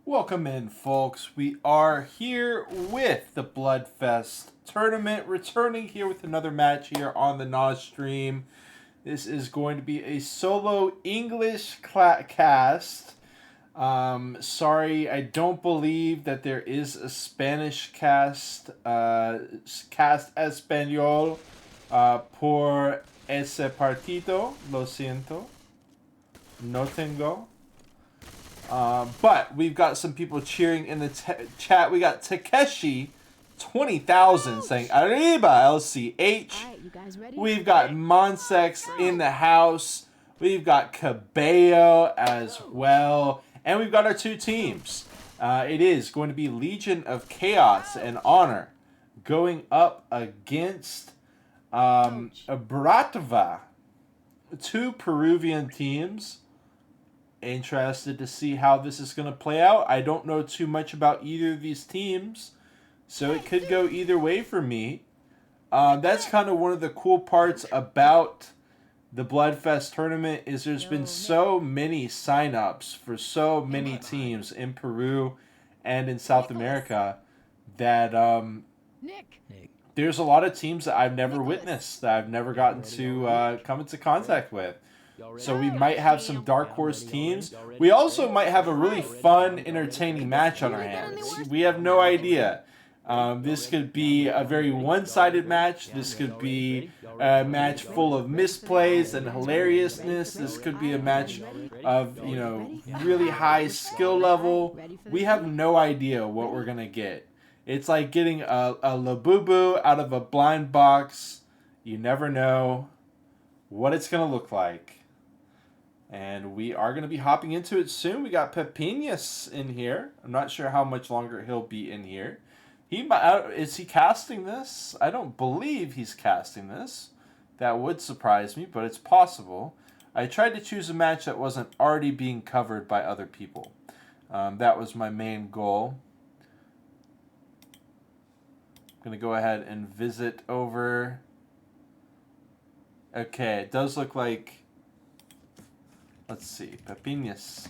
Welcome in, folks. We are here with the Bloodfest tournament, returning here with another match here on the NOS stream. This is going to be a solo English cast. Sorry, I don't believe that there is a Spanish cast. Cast español por ese partido. Lo siento. No tengo. But we've got some people cheering in the chat. We got Takeshi 20,000 saying Arriba LCH. We've got Monsex in the house. We've got Cabello as well. And we've got our two teams. It is going to be Legion of Chaos and Honor going up against BR4TVA. Two Peruvian teams. Interested to see how this is going to play out. I don't know too much about either of these teams, so it could go either way for me. That's kind of one of the cool parts about the Bloodfest tournament is there's been so many signups for so many teams in Peru and in South America that there's a lot of teams that I've never witnessed, that I've never gotten to come into contact with. So we might have some Dark Horse teams. We also might have a really fun, entertaining match on our hands. We have no idea. This could be a very one-sided match. This could be a match full of misplays and hilariousness. This could be a match of, really high skill level. We have no idea what we're going to get. It's like getting a Labubu out of a blind box. You never know what it's going to look like. And we are going to be hopping into it soon. We got Pepinas in here. I'm not sure how much longer he'll be in here. Is he casting this? I don't believe he's casting this. That would surprise me, but it's possible. I tried to choose a match that wasn't already being covered by other people. That was my main goal. I'm going to go ahead and visit over. Okay, it does look like... Let's see, Pepinas.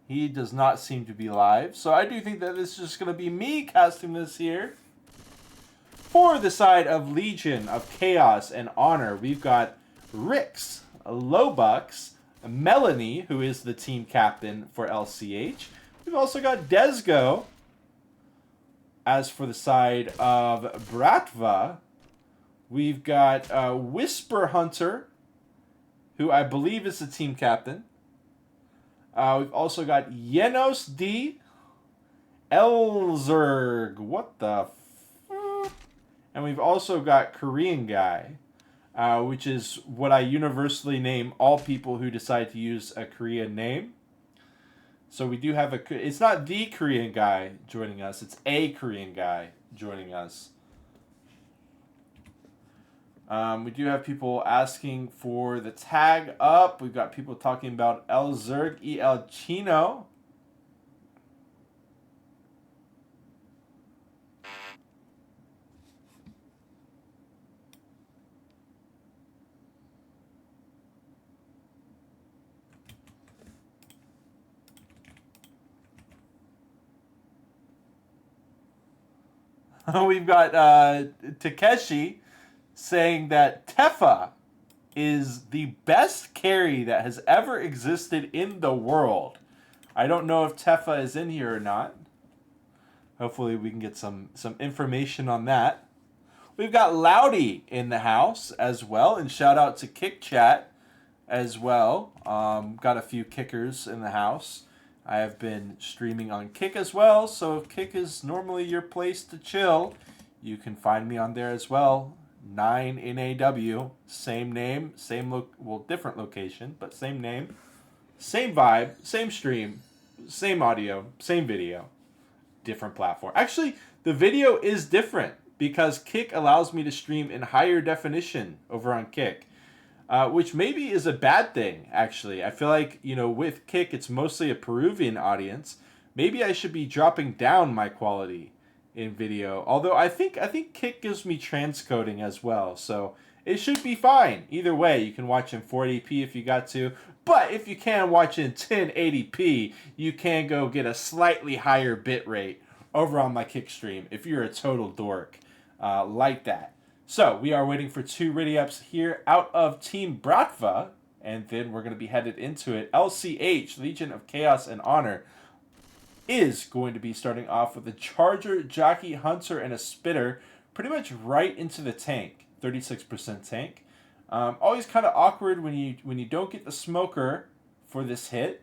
He does not seem to be live, so I do think that this is just going to be me casting this here. For the side of Legion of Chaos and Honor, we've got Rix, Lobux, Melanie, who is the team captain for LCH. We've also got Desgo. As for the side of BR4TVA, we've got Whisper Hunter, who I believe is the team captain. We've also got Yenos D, Elzerg, what the f... And we've also got Korean Guy, which is what I universally name all people who decide to use a Korean name. So we do have it's not the Korean guy joining us, it's a Korean guy joining us. We do have people asking for the tag up. We've got people talking about El Zerg y El Chino. We've got Takeshi saying that Tefa is the best carry that has ever existed in the world. I don't know if Tefa is in here or not. Hopefully we can get some information on that. We've got Loudy in the house as well, and shout out to Kick Chat as well. Got a few kickers in the house. I have been streaming on Kick as well, so if Kick is normally your place to chill, you can find me on there as well. 9NAW, same name, different location, but same name, same vibe, same stream, same audio, same video, different platform. Actually, the video is different because Kick allows me to stream in higher definition over on Kick. Which maybe is a bad thing, actually. I feel like, with Kick, it's mostly a Peruvian audience. Maybe I should be dropping down my quality in video. Although I think Kick gives me transcoding as well. So it should be fine. Either way, you can watch in 480p if you got to. But if you can watch in 1080p, you can go get a slightly higher bit rate over on my Kick stream if you're a total dork like that. So we are waiting for 2 ready-ups here out of Team Bratva. And then we're going to be headed into it. LCH, Legion of Chaos and Honor, is going to be starting off with a Charger, Jockey, Hunter, and a Spitter. Pretty much right into the tank. 36% tank. Always kind of awkward when you don't get the smoker for this hit.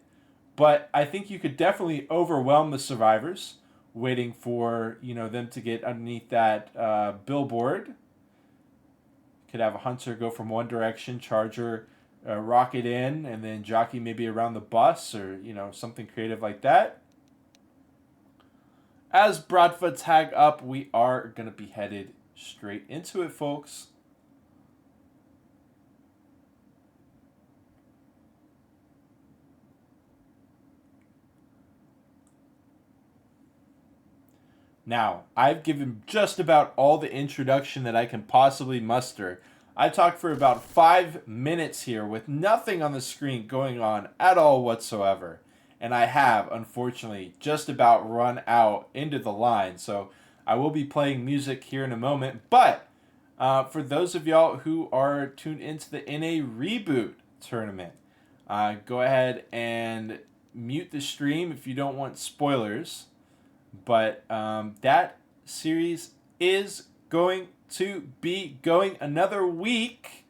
But I think you could definitely overwhelm the survivors. Waiting for them to get underneath that billboard. Could have a Hunter go from one direction, Charger rocket in, and then Jockey maybe around the bus or something creative like that. As Bratva tag up, we are going to be headed straight into it, folks. Now, I've given just about all the introduction that I can possibly muster. I talked for about 5 minutes here with nothing on the screen going on at all whatsoever. And I have, unfortunately, just about run out into the line. So I will be playing music here in a moment. But for those of y'all who are tuned into the NA Reboot tournament, go ahead and mute the stream if you don't want spoilers. But that series is going to be going another week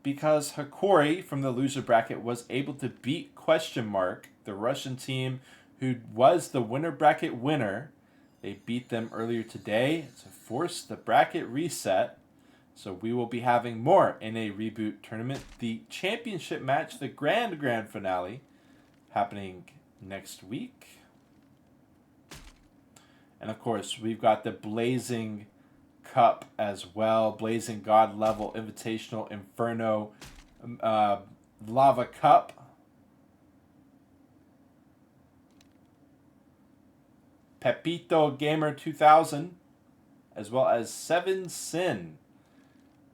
because Hikori from the loser bracket was able to beat Question Mark, the Russian team who was the winner bracket winner. They beat them earlier today to force the bracket reset. So we will be having more in a Reboot tournament. The championship match, the grand finale, happening next week. And of course, we've got the Blazing Cup as well. Blazing God level Invitational Inferno Lava Cup. Pepito Gamer 2000. As well as 7 Sin.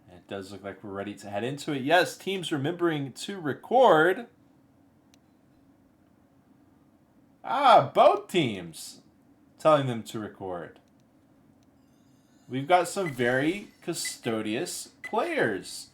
And it does look like we're ready to head into it. Yes, teams remembering to record. Both teams telling them to record. We've got some very custodious players.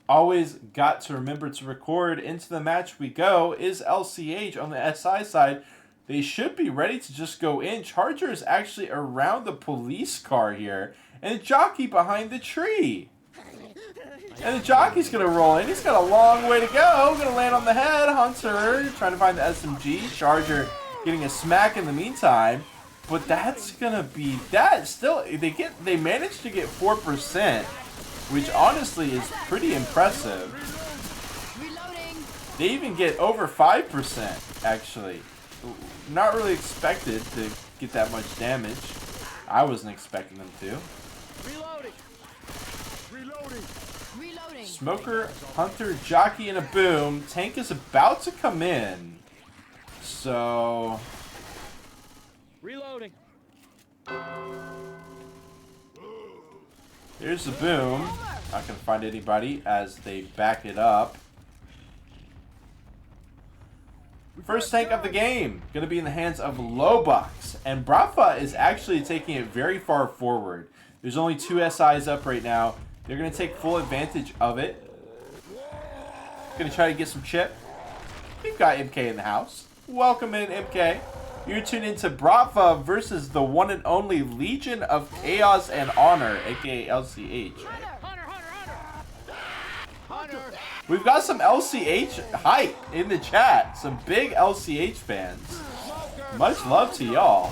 Always got to remember to record. Into the match we go. Is LCH on the SI side. They should be ready to just go in. Charger is actually around the police car here. And Jockey behind the tree. And the Jockey's going to roll in. He's got a long way to go. Going to land on the head. Hunter trying to find the SMG. Charger getting a smack in the meantime, but that's gonna be that. Still, they managed to get 4%, which honestly is pretty impressive. Reloading. They even get over 5%. Actually, not really expected to get that much damage. I wasn't expecting them to. Reloading. Reloading. Smoker, Hunter, Jockey, and a boom. Tank is about to come in. So, reloading. Here's the boom. Not gonna find anybody as they back it up. First tank of the game gonna be in the hands of Lobux, and Bratva is actually taking it very far forward. There's only 2 SIs up right now. They're gonna take full advantage of it. Gonna try to get some chip. We've got MK in the house. Welcome in, MK. You're tuned into Bratva versus the one and only Legion of Chaos and Honor, aka LCH. Hunter. We've got some LCH hype in the chat. Some big LCH fans. Much love to y'all.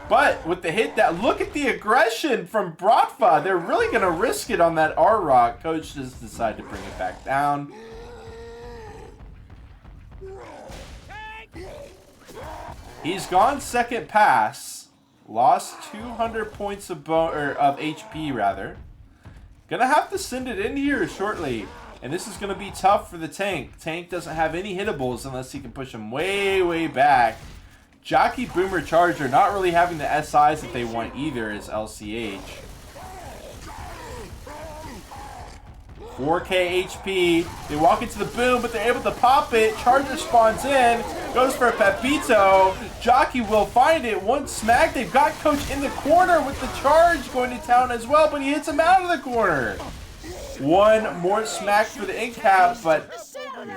But with the hit that, look at the aggression from Bratva. They're really going to risk it on that R-Rock. Coach just decided to bring it back down. He's gone second pass. Lost 200 points of HP, rather. Gonna have to send it in here shortly. And this is gonna be tough for the tank. Tank doesn't have any hittables unless he can push him way, way back. Jockey, Boomer, Charger not really having the SIs that they want either is LCH. 4K HP. They walk into the boom, but they're able to pop it. Charger spawns in, goes for a Pepito. Jockey will find it. One smack. They've got Coach in the corner with the charge going to town as well, but he hits him out of the corner. One more smack for the ink cap, but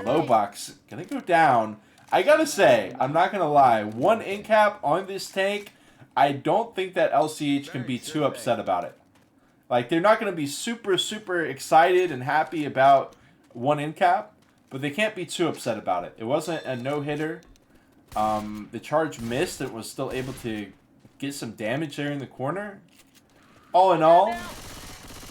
Lowbox gonna go down. I gotta say, I'm not gonna lie, one ink cap on this tank, I don't think that LCH can be too upset about it. Like, they're not gonna be super, super excited and happy about one ink cap, but they can't be too upset about it. It wasn't a no-hitter. The charge missed. It was still able to get some damage there in the corner. All in all,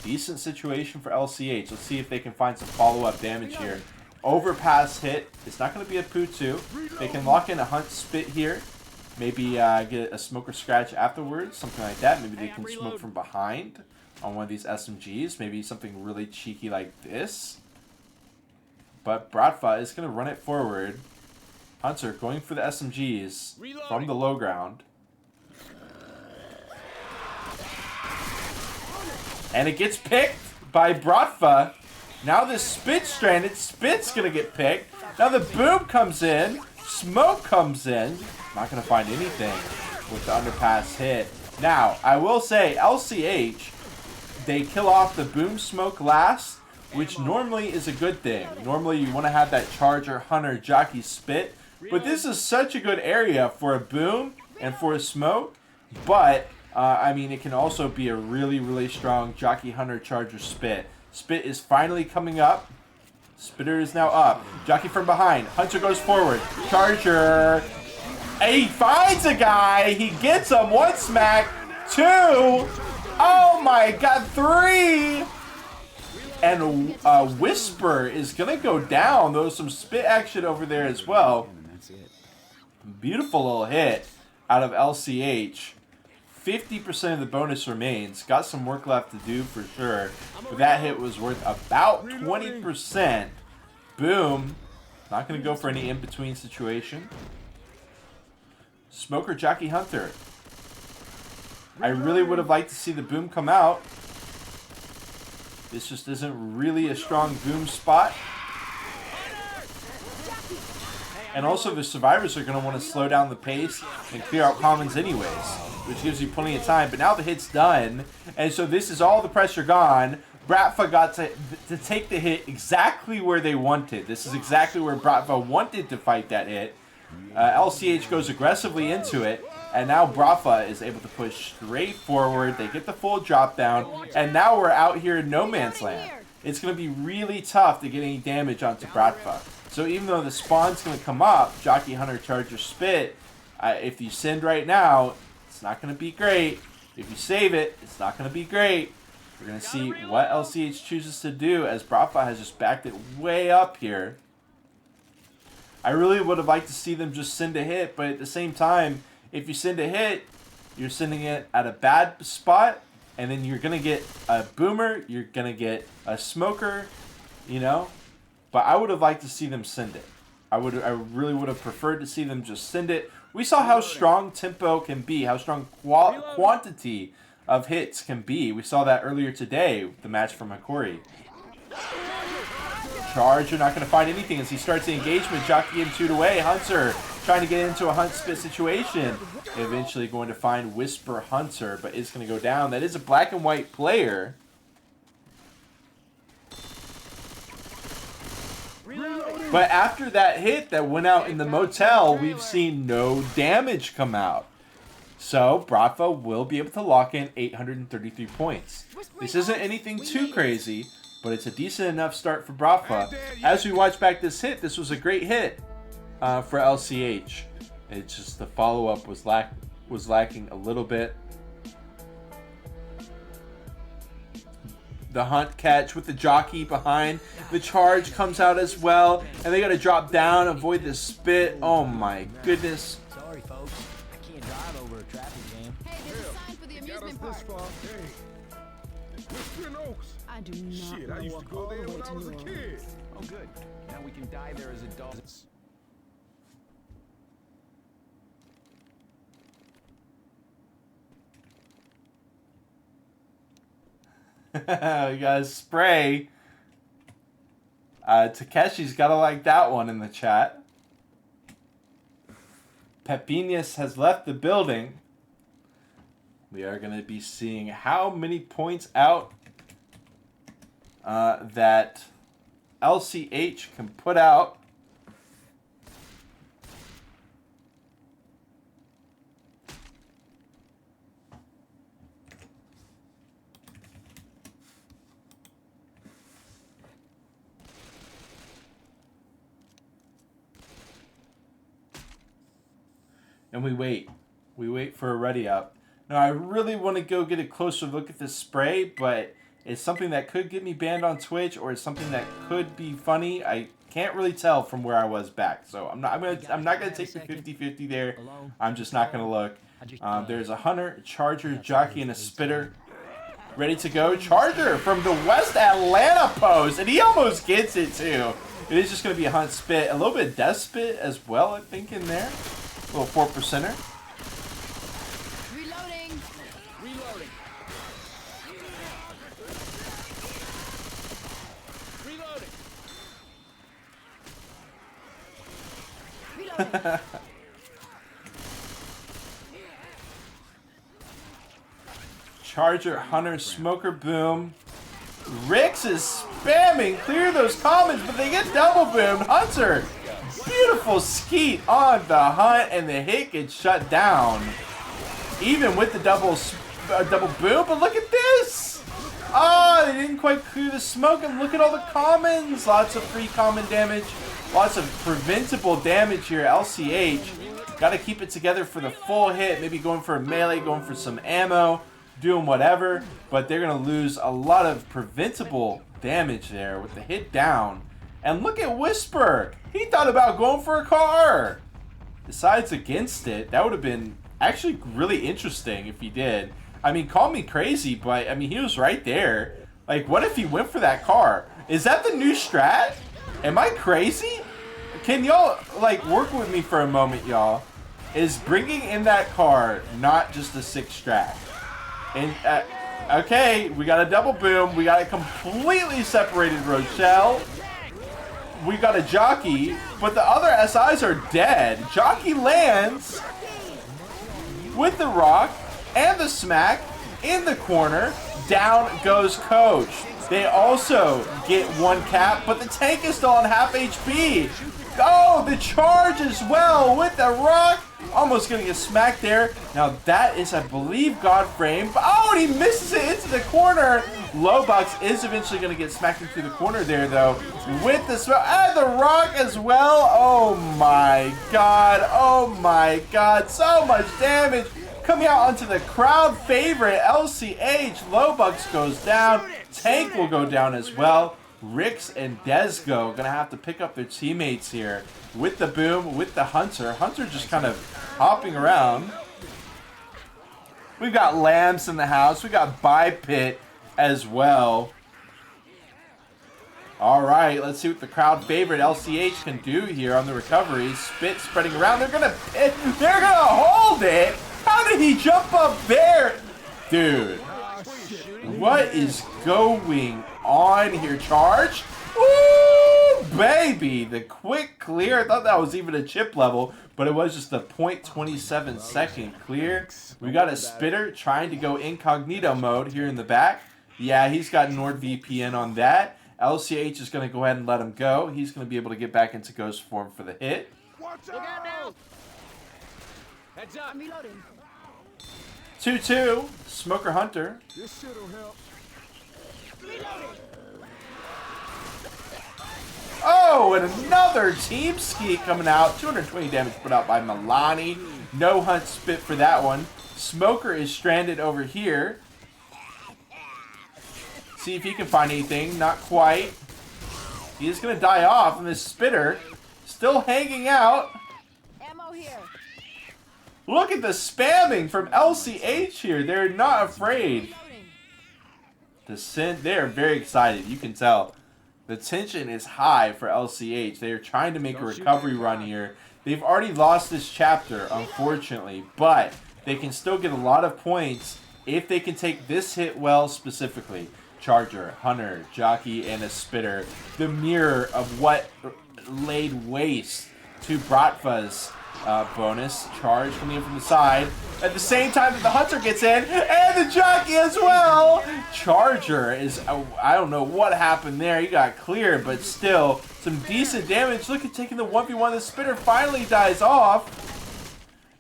decent situation for LCH. Let's see if they can find some follow-up damage here. Overpass hit. It's not going to be a Poo-2. They can lock in a Hunt Spit here. Maybe get a Smoker Scratch afterwards. Something like that. Maybe they can smoke from behind on one of these SMGs. Maybe something really cheeky like this. But Bratva is going to run it forward. Hunter going for the SMGs from the low ground. And it gets picked by Bratva. Now this Spit stranded. Spit's going to get picked. Now the boom comes in. Smoke comes in. Not going to find anything with the underpass hit. Now, I will say, LCH, they kill off the boom smoke last, which normally is a good thing. Normally you want to have that Charger, Hunter, Jockey, Spit. But this is such a good area for a boom and for a smoke. But, I mean, it can also be a really, really strong Jockey, Hunter, Charger, Spit. Spit is finally coming up. Spitter is now up. Jockey from behind. Hunter goes forward. Charger. He finds a guy. He gets him. One smack. Two. Oh my god. Three. And Whisper is going to go down. There was some spit action over there as well. Beautiful little hit out of LCH. 50% of the bonus remains. Got some work left to do for sure. But that hit was worth about 20%. Boom. Not going to go for any in-between situation. Smoker, Jockey, Hunter. I really would have liked to see the boom come out. This just isn't really a strong boom spot. And also the survivors are going to want to slow down the pace and clear out commons anyways, which gives you plenty of time. But now the hit's done, and so this is all the pressure gone. Bratva got to take the hit exactly where they wanted. This is exactly where Bratva wanted to fight that hit. LCH goes aggressively into it, and now Bratva is able to push straight forward. They get the full drop down, and now we're out here in no man's land. It's going to be really tough to get any damage onto Bratva. So even though the spawn's going to come up, Jockey, Hunter, Charger, Spit, if you send right now, it's not going to be great. If you save it, it's not going to be great. We're going to see what LCH chooses to do as Bratva has just backed it way up here. I really would have liked to see them just send a hit, but at the same time, if you send a hit, you're sending it at a bad spot, and then you're going to get a boomer, you're going to get a smoker, you know? But I would have liked to see them send it. I really would have preferred to see them just send it. We saw how strong tempo can be, how strong quantity of hits can be. We saw that earlier today, the match from Hikori. Charger not going to find anything as he starts the engagement. Jockey getting 2'd away. Hunter trying to get into a Hunt Spit situation. Eventually going to find Whisper Hunter, but is going to go down. That is a black and white player. But after that hit that went out in the motel, we've seen no damage come out. So Bratva will be able to lock in 833 points. This isn't anything too crazy, but it's a decent enough start for Bratva. As we watch back this hit, this was a great hit for LCH. It's just the follow-up was lacking a little bit. The Hunt catch with the Jockey behind. The charge comes out as well. And they got to drop down, avoid the spit. Oh my goodness. Sorry, folks. I can't drive over a traffic jam. Hey, there's a sign for the amusement park. I do not Shit, I used to go there when I was a kid. Oh, good. Now we can die there as adults. We got a spray. Takeshi's gotta like that one in the chat. Pepinus has left the building. We are going to be seeing how many points out that LCH can put out. And we wait. We wait for a ready up. Now, I really want to go get a closer look at this spray, but it's something that could get me banned on Twitch, or it's something that could be funny. I can't really tell from where I was back, so I'm not gonna take the 50-50 there. I'm just not gonna look. There's a hunter, charger, jockey, and a spitter ready to go. Charger from the West Atlanta post, and he almost gets it too. It is just gonna be a hunt spit, a little bit of death spit as well, I think, in there. A little 4%er. Reloading. Reloading. Reloading. Reloading. Charger, hunter, smoker, boom. Rix is spamming. Clear those comments, but they get double boomed. Hunter. Beautiful skeet on the hunt, and the hit gets shut down. Even with the double boom, but look at this! Oh, they didn't quite clear the smoke, and look at all the commons. Lots of free common damage. Lots of preventable damage here. LCH. Got to keep it together for the full hit. Maybe going for a melee, going for some ammo, doing whatever. But they're going to lose a lot of preventable damage there with the hit down. And look at Whisper. He thought about going for a car. Decides against it. That would have been actually really interesting if he did. I mean, call me crazy, but I mean, he was right there. Like, what if he went for that car? Is that the new strat? Am I crazy? Can y'all, like, work with me for a moment, y'all? Is bringing in that car not just a sick strat? And, okay, we got a double boom. We got a completely separated Rochelle. We got a jockey, but the other SIs are dead. Jockey lands with the rock and the smack in the corner. Down goes Coach. They also get one cap, but the tank is still on half HP. Oh, the charge as well with the rock. Almost going to get smacked there. Now that is, I believe, God Frame. Oh, and he misses it into the corner. Lowbucks is eventually going to get smacked into the corner there, though, with the spell and the rock as well. Oh my God. Oh my God. So much damage. Coming out onto the crowd favorite, LCH. Lowbucks goes down. Tank will go down as well. Rix and Desgo gonna have to pick up their teammates here with the boom, with the Hunter. Hunter just kind of hopping around. We've got Lambs in the house. We got Bipit as well. All right, let's see what the crowd favorite LCH can do here on the recovery. Spit spreading around. They're gonna hold it. How did he jump up there? Dude, what is going on here? Charge. Woo, baby. The quick clear. I thought that was even a chip level, but it was just a 0.27 second clear. We got a spitter trying to go incognito mode here in the back. Yeah, he's got NordVPN on that. LCH is going to go ahead and let him go. He's going to be able to get back into ghost form for the hit. Look out now. Heads up. I'm reloading. 2-2. Smoker Hunter. This shit'll help. Oh, and another team ski coming out. 220 damage put out by Milani. No hunt spit for that one. Smoker is stranded over here. See if he can find anything. Not quite. He is going to die off, and this spitter still hanging out. Ammo here. Look at the spamming from LCH here. They're not afraid. They're very excited. You can tell. The tension is high for LCH. They are trying to make a recovery run here. They've already lost this chapter, unfortunately, but they can still get a lot of points if they can take this hit well specifically. Charger, Hunter, Jockey, and a Spitter. The mirror of what laid waste to Bratva's bonus. Charge coming in from the side. At the same time that the Hunter gets in, and the Jockey as well! Charger is, I don't know what happened there. He got cleared, but still, some decent damage. Look at taking the 1v1. The Spitter finally dies off.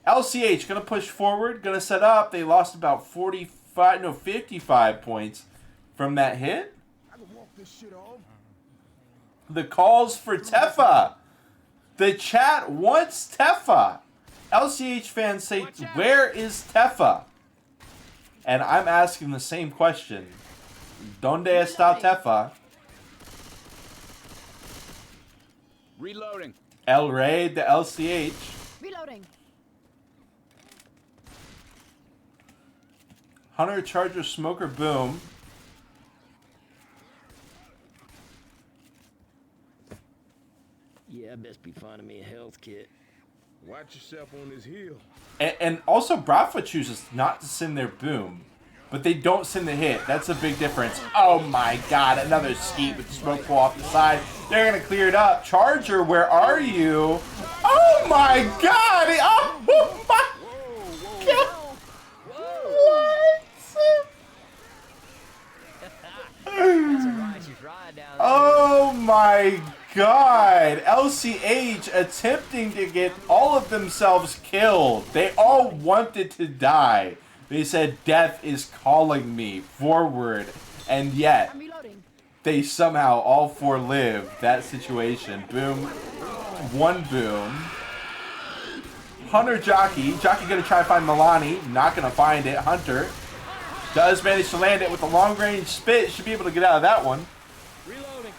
LCH gonna push forward, gonna set up. They lost about 55 points from that hit. The calls for Tefa. The chat wants Tefa. LCH fans say, where is Tefa? And I'm asking the same question. Donde está Tefa? Reloading. El Rey de LCH. Reloading. Hunter, Charger, Smoker, Boom. Yeah, best be finding me a health kit. Watch yourself on this hill. And also, Bratva chooses not to send their Boom. But they don't send the hit. That's a big difference. Oh my god, another skeet with the smoke pull off the side. They're going to clear it up. Charger, where are you? Oh my god! Oh my god! What? Oh my god! LCH attempting to get all of themselves killed. They all wanted to die. They said, death is calling me forward. And yet, they somehow all four lived that situation. Boom. One Boom. Hunter, Jockey. Jockey gonna try to find Milani. Not gonna find it. Hunter does manage to land it with a long range spit. Should be able to get out of that one. Reloading.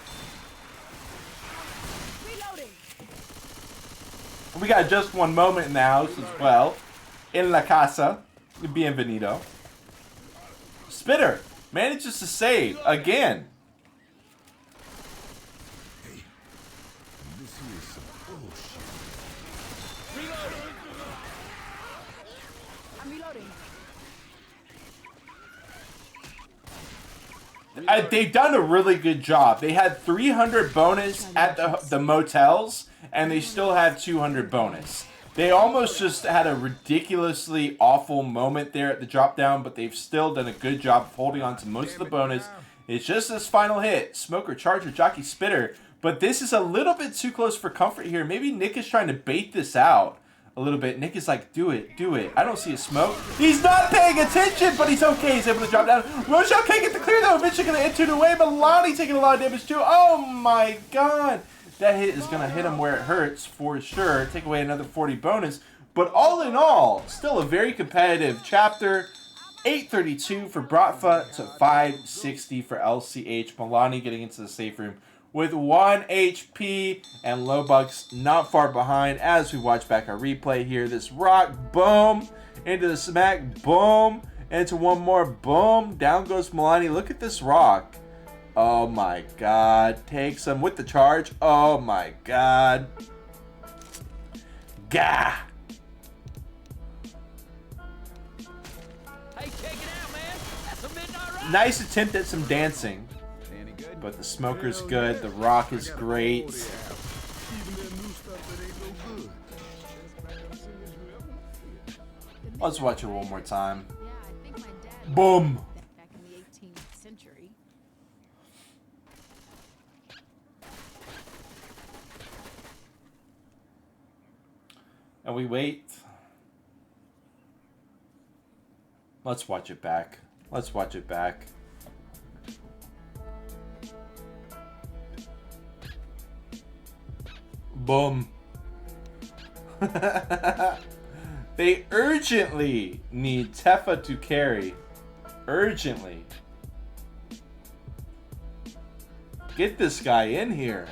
We got just one moment in the house as well. In la casa. Bienvenido. Spitter manages to save again. Hey, this is some bullshit. I'm reloading. They've done a really good job. They had 300 bonus at the motels, and they still have 200 bonus. They almost just had a ridiculously awful moment there at the drop down, but they've still done a good job of holding on to most of the bonus. It's just this final hit. Smoker, Charger, Jockey, Spitter. But this is a little bit too close for comfort here. Maybe Nick is trying to bait this out a little bit. Nick is like, do it, do it. I don't see a smoke. He's not paying attention, but he's okay. He's able to drop down. Rochelle can't get the clear though. Eventually going to enter it away, but Lonnie taking a lot of damage too. Oh my god. That hit is going to hit him where it hurts for sure. Take away another 40 bonus. But all in all, still a very competitive chapter. 832 for Bratva to 560 for LCH. Milani getting into the safe room with 1 HP. And Lowbucks not far behind as we watch back our replay here. This rock, boom. Into the smack, boom. Into one more, boom. Down goes Milani. Look at this rock. Oh my god. Takes him with the charge. Oh my god. Gah. Hey, check it out, man. That's a midnight ride. Nice attempt at some dancing. Any good? But the smoker's good. The rock is great. Even that new stuff that ain't no good. Let's watch it one more time. Yeah, I think my dad Boom. back in the 18th century. And we wait. Let's watch it back. Let's watch it back. Boom. They urgently need Tefa to carry. Urgently. Get this guy in here.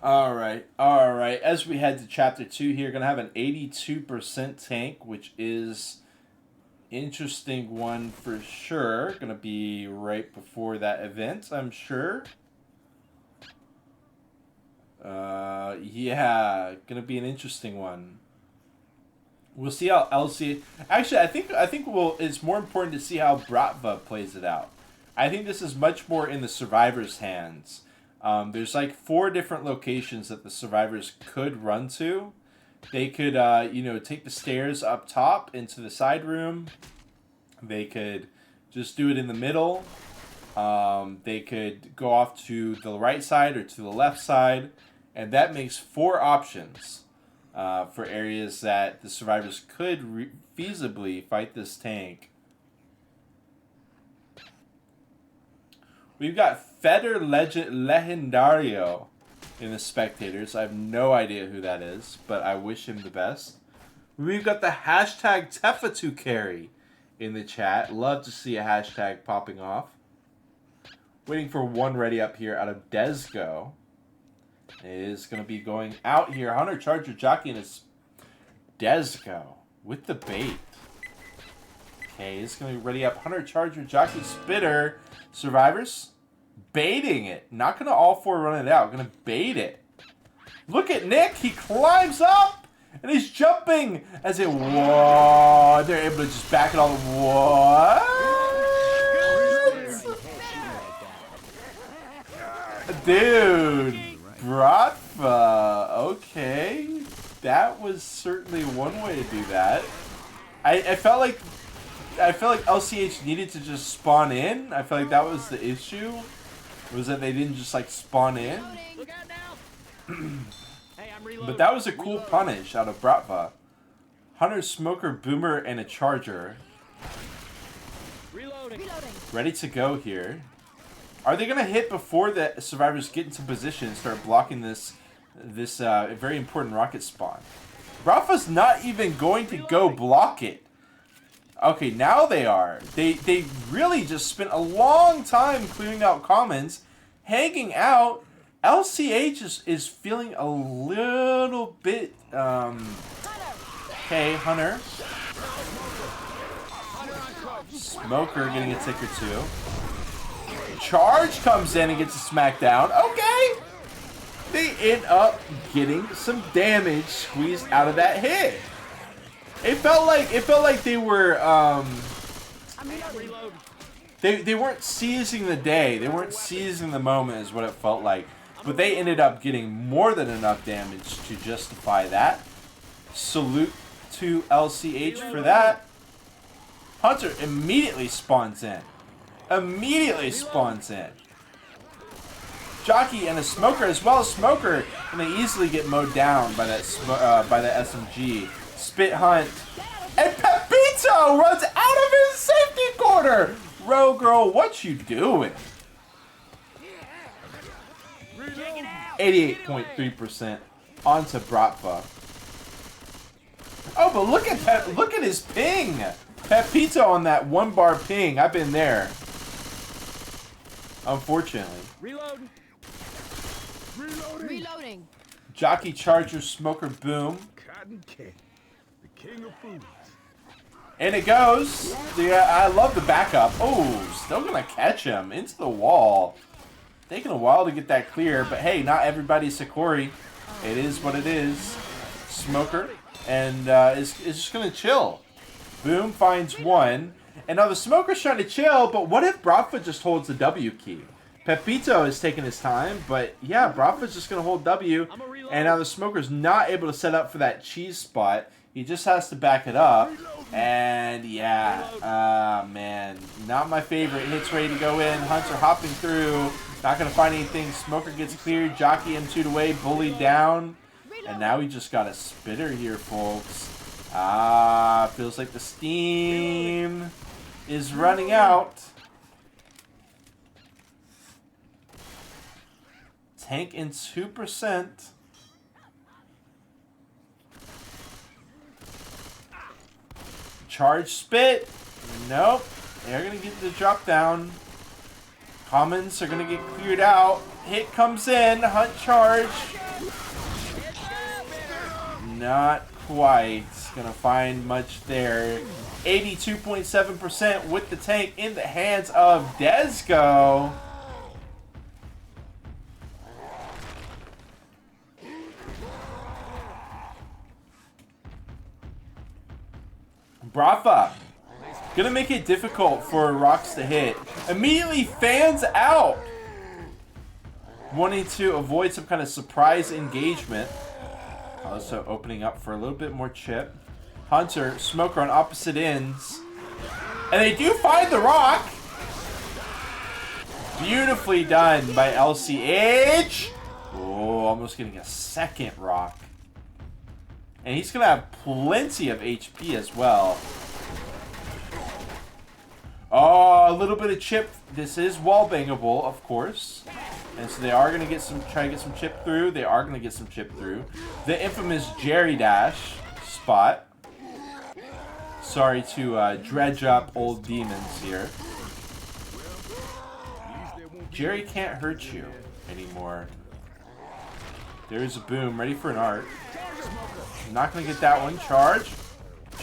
All right. As we head to chapter 2 here, going to have an 82% tank, which is interesting one for sure. Going to be right before that event, I'm sure. Yeah, gonna be an interesting one. We'll see how LC. Actually, I think it's more important to see how Bratva plays it out. I think this is much more in the survivors' hands. There's like 4 different locations that the survivors could run to. They could, take the stairs up top into the side room. They could just do it in the middle. They could go off to the right side or to the left side. And that makes 4 options for areas that the survivors could feasibly fight this tank. We've got Feder Legendario in the spectators. I have no idea who that is, but I wish him the best. We've got the hashtag Tefa2 carry in the chat. Love to see a hashtag popping off. Waiting for one ready up here out of Desgo. Is going to be going out here. Hunter Charger Jockey and his Desgo with the bait. Okay, he's going to be ready up. Hunter Charger Jockey Spitter. Survivors baiting it. Not going to all 4 run it out. Going to bait it. Look at Nick. He climbs up and he's jumping as it. Whoa. They're able to just back it all. What? Dude. Bratva. Okay. That was certainly one way to do that. I felt like LCH needed to just spawn in. I felt like that was the issue. Was that they didn't just like spawn in. Look out now. Hey, I'm reloading. But that was a cool punish out of Bratva. Hunter, Smoker, Boomer, and a Charger. Reloading. Ready to go here. Are they going to hit before the survivors get into position and start blocking this very important rocket spawn? Bratva's not even going to go block it. Okay, now they are. They really just spent a long time clearing out commons, hanging out. LCH is feeling a little bit, okay, Hunter. Smoker getting a tick or 2. Charge comes in and gets a smackdown. Okay. They end up getting some damage squeezed out of that hit. It felt like they were they weren't seizing the day. They weren't seizing the moment is what it felt like. But they ended up getting more than enough damage to justify that. Salute to LCH for that. Hunter immediately spawns in. Jockey and a Smoker as well. Smoker, and they easily get mowed down by that SMG. Spit Hunt. And Pepito runs out of his safety corner. Row girl, what you doing? 88.3% onto Bratva. Oh, but look at his ping. Pepito on that 1 bar ping. I've been there. Unfortunately. Reloading. Jockey, Charger, Smoker, Boom. Cotton Candy, the king of foods. And it goes. Yeah, I love the backup. Oh, still gonna catch him into the wall. Taking a while to get that clear, but hey, not everybody's Sakori. It is what it is. Smoker, and is just gonna chill. Boom finds 1. And now the Smoker's trying to chill, but what if Bratva just holds the W key? Pepito is taking his time, but yeah, Bratva's just going to hold W. And now the Smoker's not able to set up for that cheese spot. He just has to back it up. And yeah, man, not my favorite. Hits ready to go in. Hunter hopping through. Not going to find anything. Smoker gets cleared. Jockey M2'd away. Bullied down. And now we just got a spitter here, folks. Feels like the steam is running out. Tank in 2%. Charge spit. Nope. They're going to get the drop down. Commons are going to get cleared out. Hit comes in. Hunt charge. Not quite going to find much there. 82.7% with the tank in the hands of Desgo. Brafa. Gonna make it difficult for rocks to hit. Immediately fans out. Wanting to avoid some kind of surprise engagement. Also opening up for a little bit more chip. Hunter, Smoker on opposite ends. And they do find the rock. Beautifully done by LCH. Oh, almost getting a second rock. And he's going to have plenty of HP as well. Oh, a little bit of chip. This is wall bangable, of course. And so they are going to get some, try to get some chip through. They are going to get some chip through. The infamous Jerry Dash spot. Sorry to dredge up old demons here. Jerry can't hurt you anymore. There's a boom, ready for an art. Not going to get that one. Charge.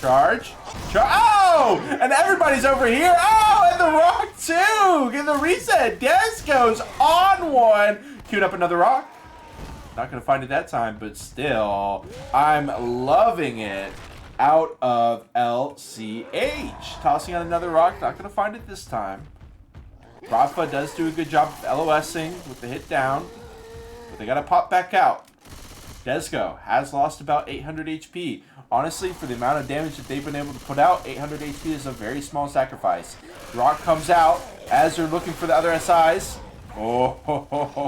Charge. Oh! And everybody's over here. Oh, and the rock too. Get the reset. Des goes on one. Queued up another rock. Not going to find it that time, but still, I'm loving it. Out of LCH. Tossing on another rock. Not going to find it this time. Rafa does do a good job of LOSing with the hit down. But they got to pop back out. Desgo has lost about 800 HP. Honestly, for the amount of damage that they've been able to put out, 800 HP is a very small sacrifice. Rock comes out as they're looking for the other SIs. Oh,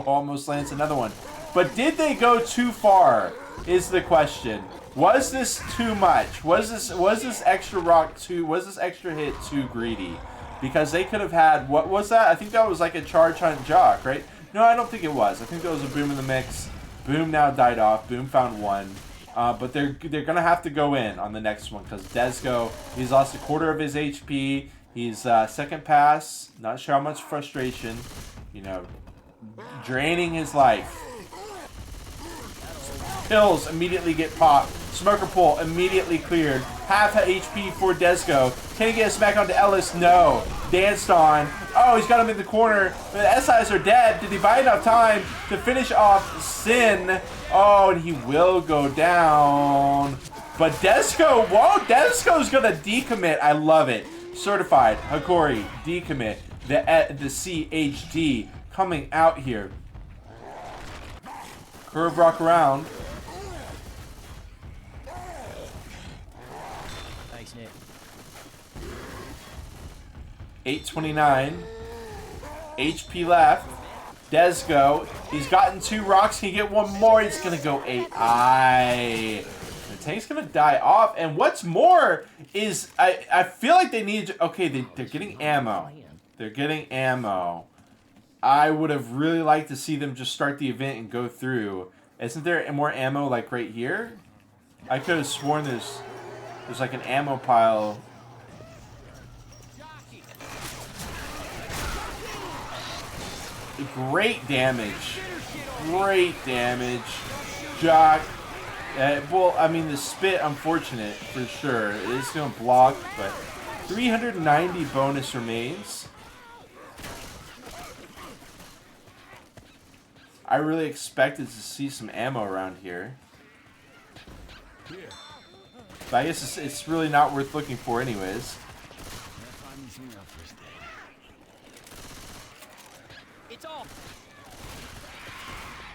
almost lands another one. But did they go too far is the question. Was this too much? Was this extra rock too, was this extra hit too greedy? Because they could have had, what was that? I think that was like a charge hunt jock, right? No, I don't think it was. I think there was a boom in the mix. Boom now died off. Boom found one. But they're going to have to go in on the next one because Desgo, he's lost a quarter of his HP. He's second pass. Not sure how much frustration. You know, draining his life. Pills immediately get popped. Smoker pull immediately cleared. Half HP for Desgo. Can he get a smack onto Ellis? No. Danced on. Oh, he's got him in the corner. The SIs are dead. Did he buy enough time to finish off Sin? Oh, and he will go down. But Desgo, whoa, Desgo's gonna decommit. I love it. Certified Hagori decommit. The CHD coming out here. Curve rock around. Thanks, Nick. 829. HP left. Desgo. He's gotten 2 rocks. Can he get one more? He's going to go 8. The tank's going to die off. And what's more is I feel like they need... Okay, they're getting ammo. They're getting ammo. I would have really liked to see them just start the event and go through. Isn't there more ammo like right here? I could have sworn there's like an ammo pile. Great damage. Great damage. Jock. Well, I mean, the spit, unfortunate for sure. It is going to block, but 390 bonus remains. I really expected to see some ammo around here. But I guess it's really not worth looking for anyways.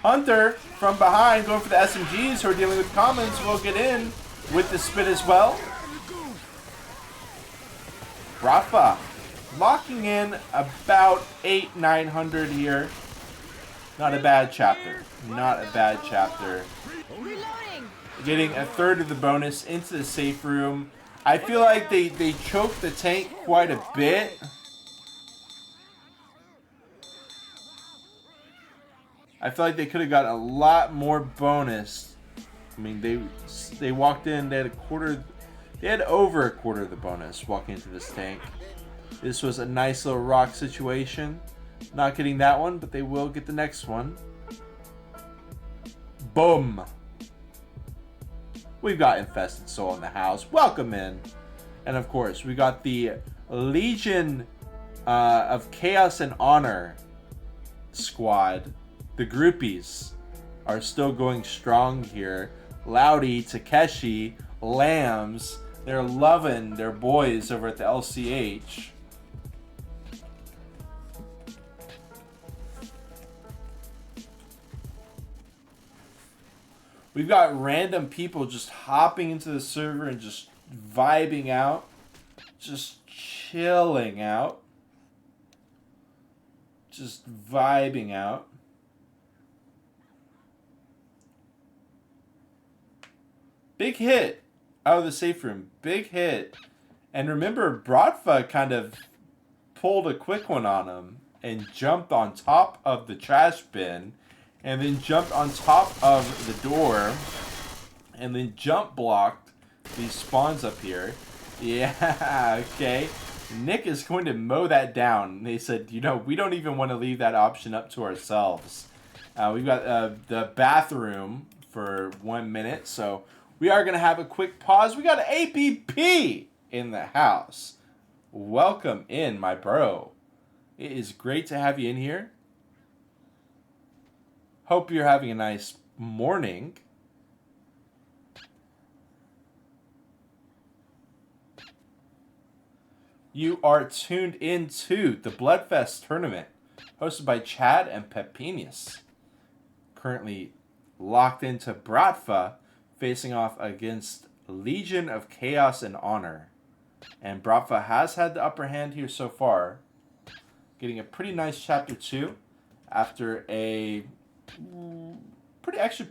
Hunter from behind going for the SMGs who are dealing with commons will get in with the spit as well. Rafa locking in about 800-900 here. Not a bad chapter. Not a bad chapter. Reloading. Getting a third of the bonus into the safe room. I feel like they choked the tank quite a bit. I feel like they could have got a lot more bonus. I mean, they walked in, they had over a quarter of the bonus walking into this tank. This was a nice little rock situation. Not getting that one, but they will get the next one. Boom. We've got Infested Soul in the house. Welcome in. And of course, we got the Legion of Chaos and Honor squad. The groupies are still going strong here. Loudy, Takeshi, Lambs, They're loving their boys over at the LCH. We've got random people just hopping into the server and just vibing out. Just chilling out. Just vibing out. Big hit out of the safe room. Big hit. And remember, Bratva kind of pulled a quick one on him and jumped on top of the trash bin. And then jumped on top of the door. And then jump blocked these spawns up here. Yeah, okay. Nick is going to mow that down. They said, you know, we don't even want to leave that option up to ourselves. We've got the bathroom for 1 minute. So we are going to have a quick pause. We got an APP in the house. Welcome in, my bro. It is great to have you in here. Hope you're having a nice morning. You are tuned into the Bloodfest tournament, hosted by Chad and Pepinius. Currently locked into Bratva, facing off against Legion of Chaos and Honor. And Bratva has had the upper hand here so far, getting a pretty nice Chapter 2 after a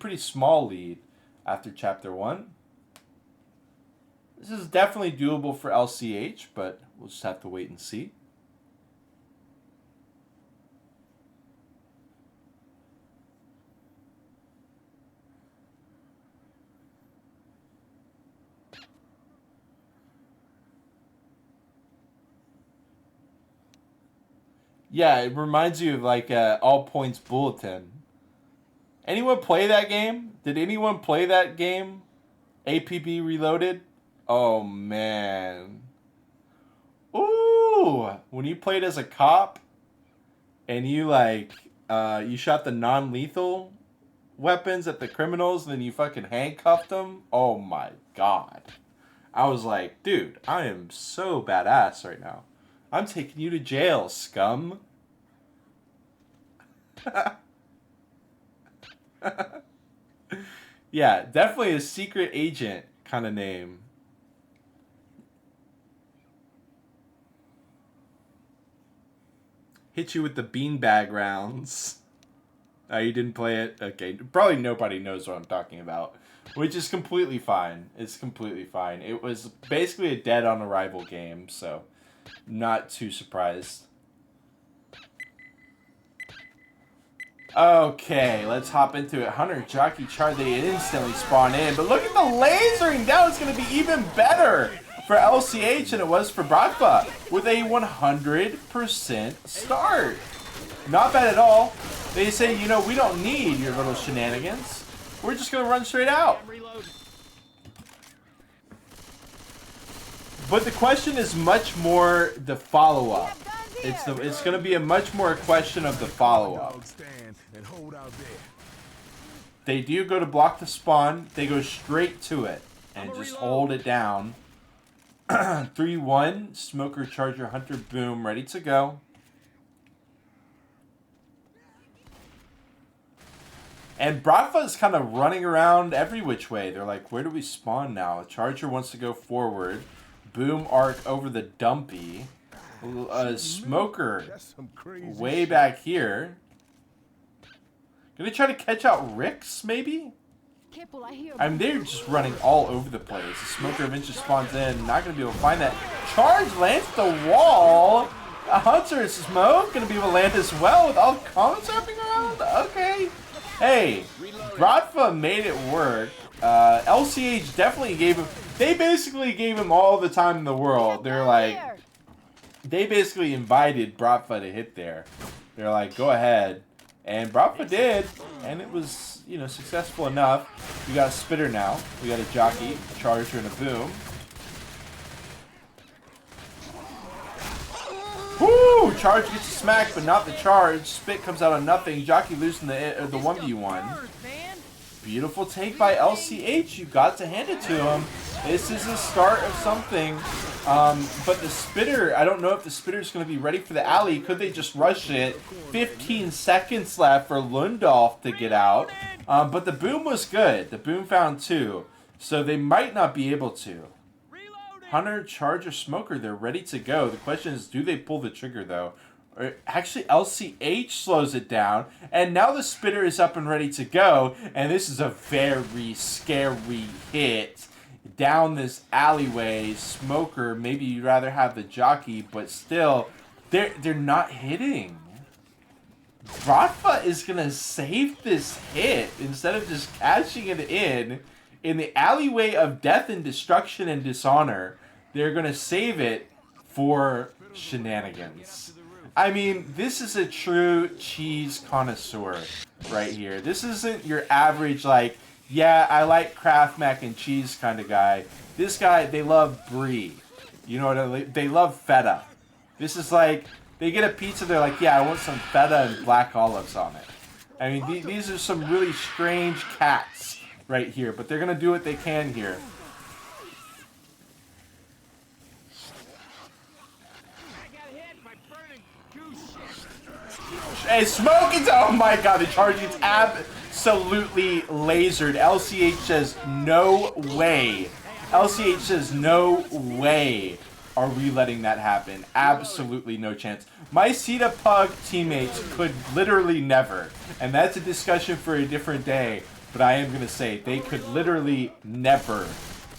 pretty small lead after Chapter 1. This is definitely doable for LCH, but we'll just have to wait and see. Yeah, it reminds you of like All Points Bulletin. Anyone play that game? Did anyone play that game? APB Reloaded? Oh, man. Ooh! When you played as a cop and you like, you shot the non-lethal weapons at the criminals and then you fucking handcuffed them. Oh my god. I was like, dude, I am so badass right now. I'm taking you to jail, scum. Yeah, definitely a secret agent kind of name. Hit you with the beanbag rounds. Oh, you didn't play it? Okay, probably nobody knows what I'm talking about. Which is completely fine. It's completely fine. It was basically a dead on arrival game, so not too surprised. Okay, let's hop into it. Hunter, Jockey, Char, they instantly spawn in. But look at the lasering. Now it's going to be even better for LCH than it was for Bratva with a 100% start. Not bad at all. They say, you know, we don't need your little shenanigans. We're just going to run straight out. But the question is much more the follow-up. It's going to be a much more question of the follow-up. They do go to block the spawn. They go straight to it and just hold it down. 3-1. Smoker, Charger, Hunter, Boom, ready to go. And Bratva is kind of running around every which way. They're like, where do we spawn now? Charger wants to go forward. Boom arc over the dumpy. Smoker way back here. Gonna try to catch out Ricks, maybe? I mean, they're just running all over the place. The Smoker eventually spawns in. Not gonna be able to find that. Charge lands the wall. A Hunter Smoke gonna be able to land as well with all the comments wrapping around? Okay. Hey, Bratva made it work. LCH definitely gave him... They basically gave him all the time in the world. They're like... They basically invited Bratva to hit there. They're like, go ahead. And Bratva did. And it was, you know, successful enough. We got a Spitter now. We got a Jockey, a Charger, and a Boom. Woo! Charge gets a smack, but not the charge. Spit comes out on nothing. Jockey losing the 1v1. Beautiful take by LCH. You got to hand it to him. This is the start of something. But the spitter, I don't know if the spitter is going to be ready for the alley. Could they just rush it? 15 seconds left for Lundolf to get out. But the boom was good. The boom found 2. So they might not be able to. Hunter, Charger, Smoker, they're ready to go. The question is, do they pull the trigger, though? Or actually, LCH slows it down. And now the spitter is up and ready to go. And this is a very scary hit down this alleyway. Smoker, maybe you'd rather have the jockey, but still, they're not hitting. Bratva is going to save this hit instead of just cashing it in the alleyway of death and destruction and dishonor. They're going to save it for shenanigans. I mean, this is a true cheese connoisseur right here. This isn't your average, like, yeah, I like Kraft mac and cheese kind of guy. This guy, they love brie. You know what I mean? They love feta. This is like, they get a pizza, they're like, yeah, I want some feta and black olives on it. I mean, these are some really strange cats right here, but they're going to do what they can here. Hey, Smoke is, oh my god, the charge is absolutely lasered. LCH says, no way. LCH says, no way are we letting that happen. Absolutely no chance. My Sita Pug teammates could literally never, and that's a discussion for a different day, but I am going to say they could literally never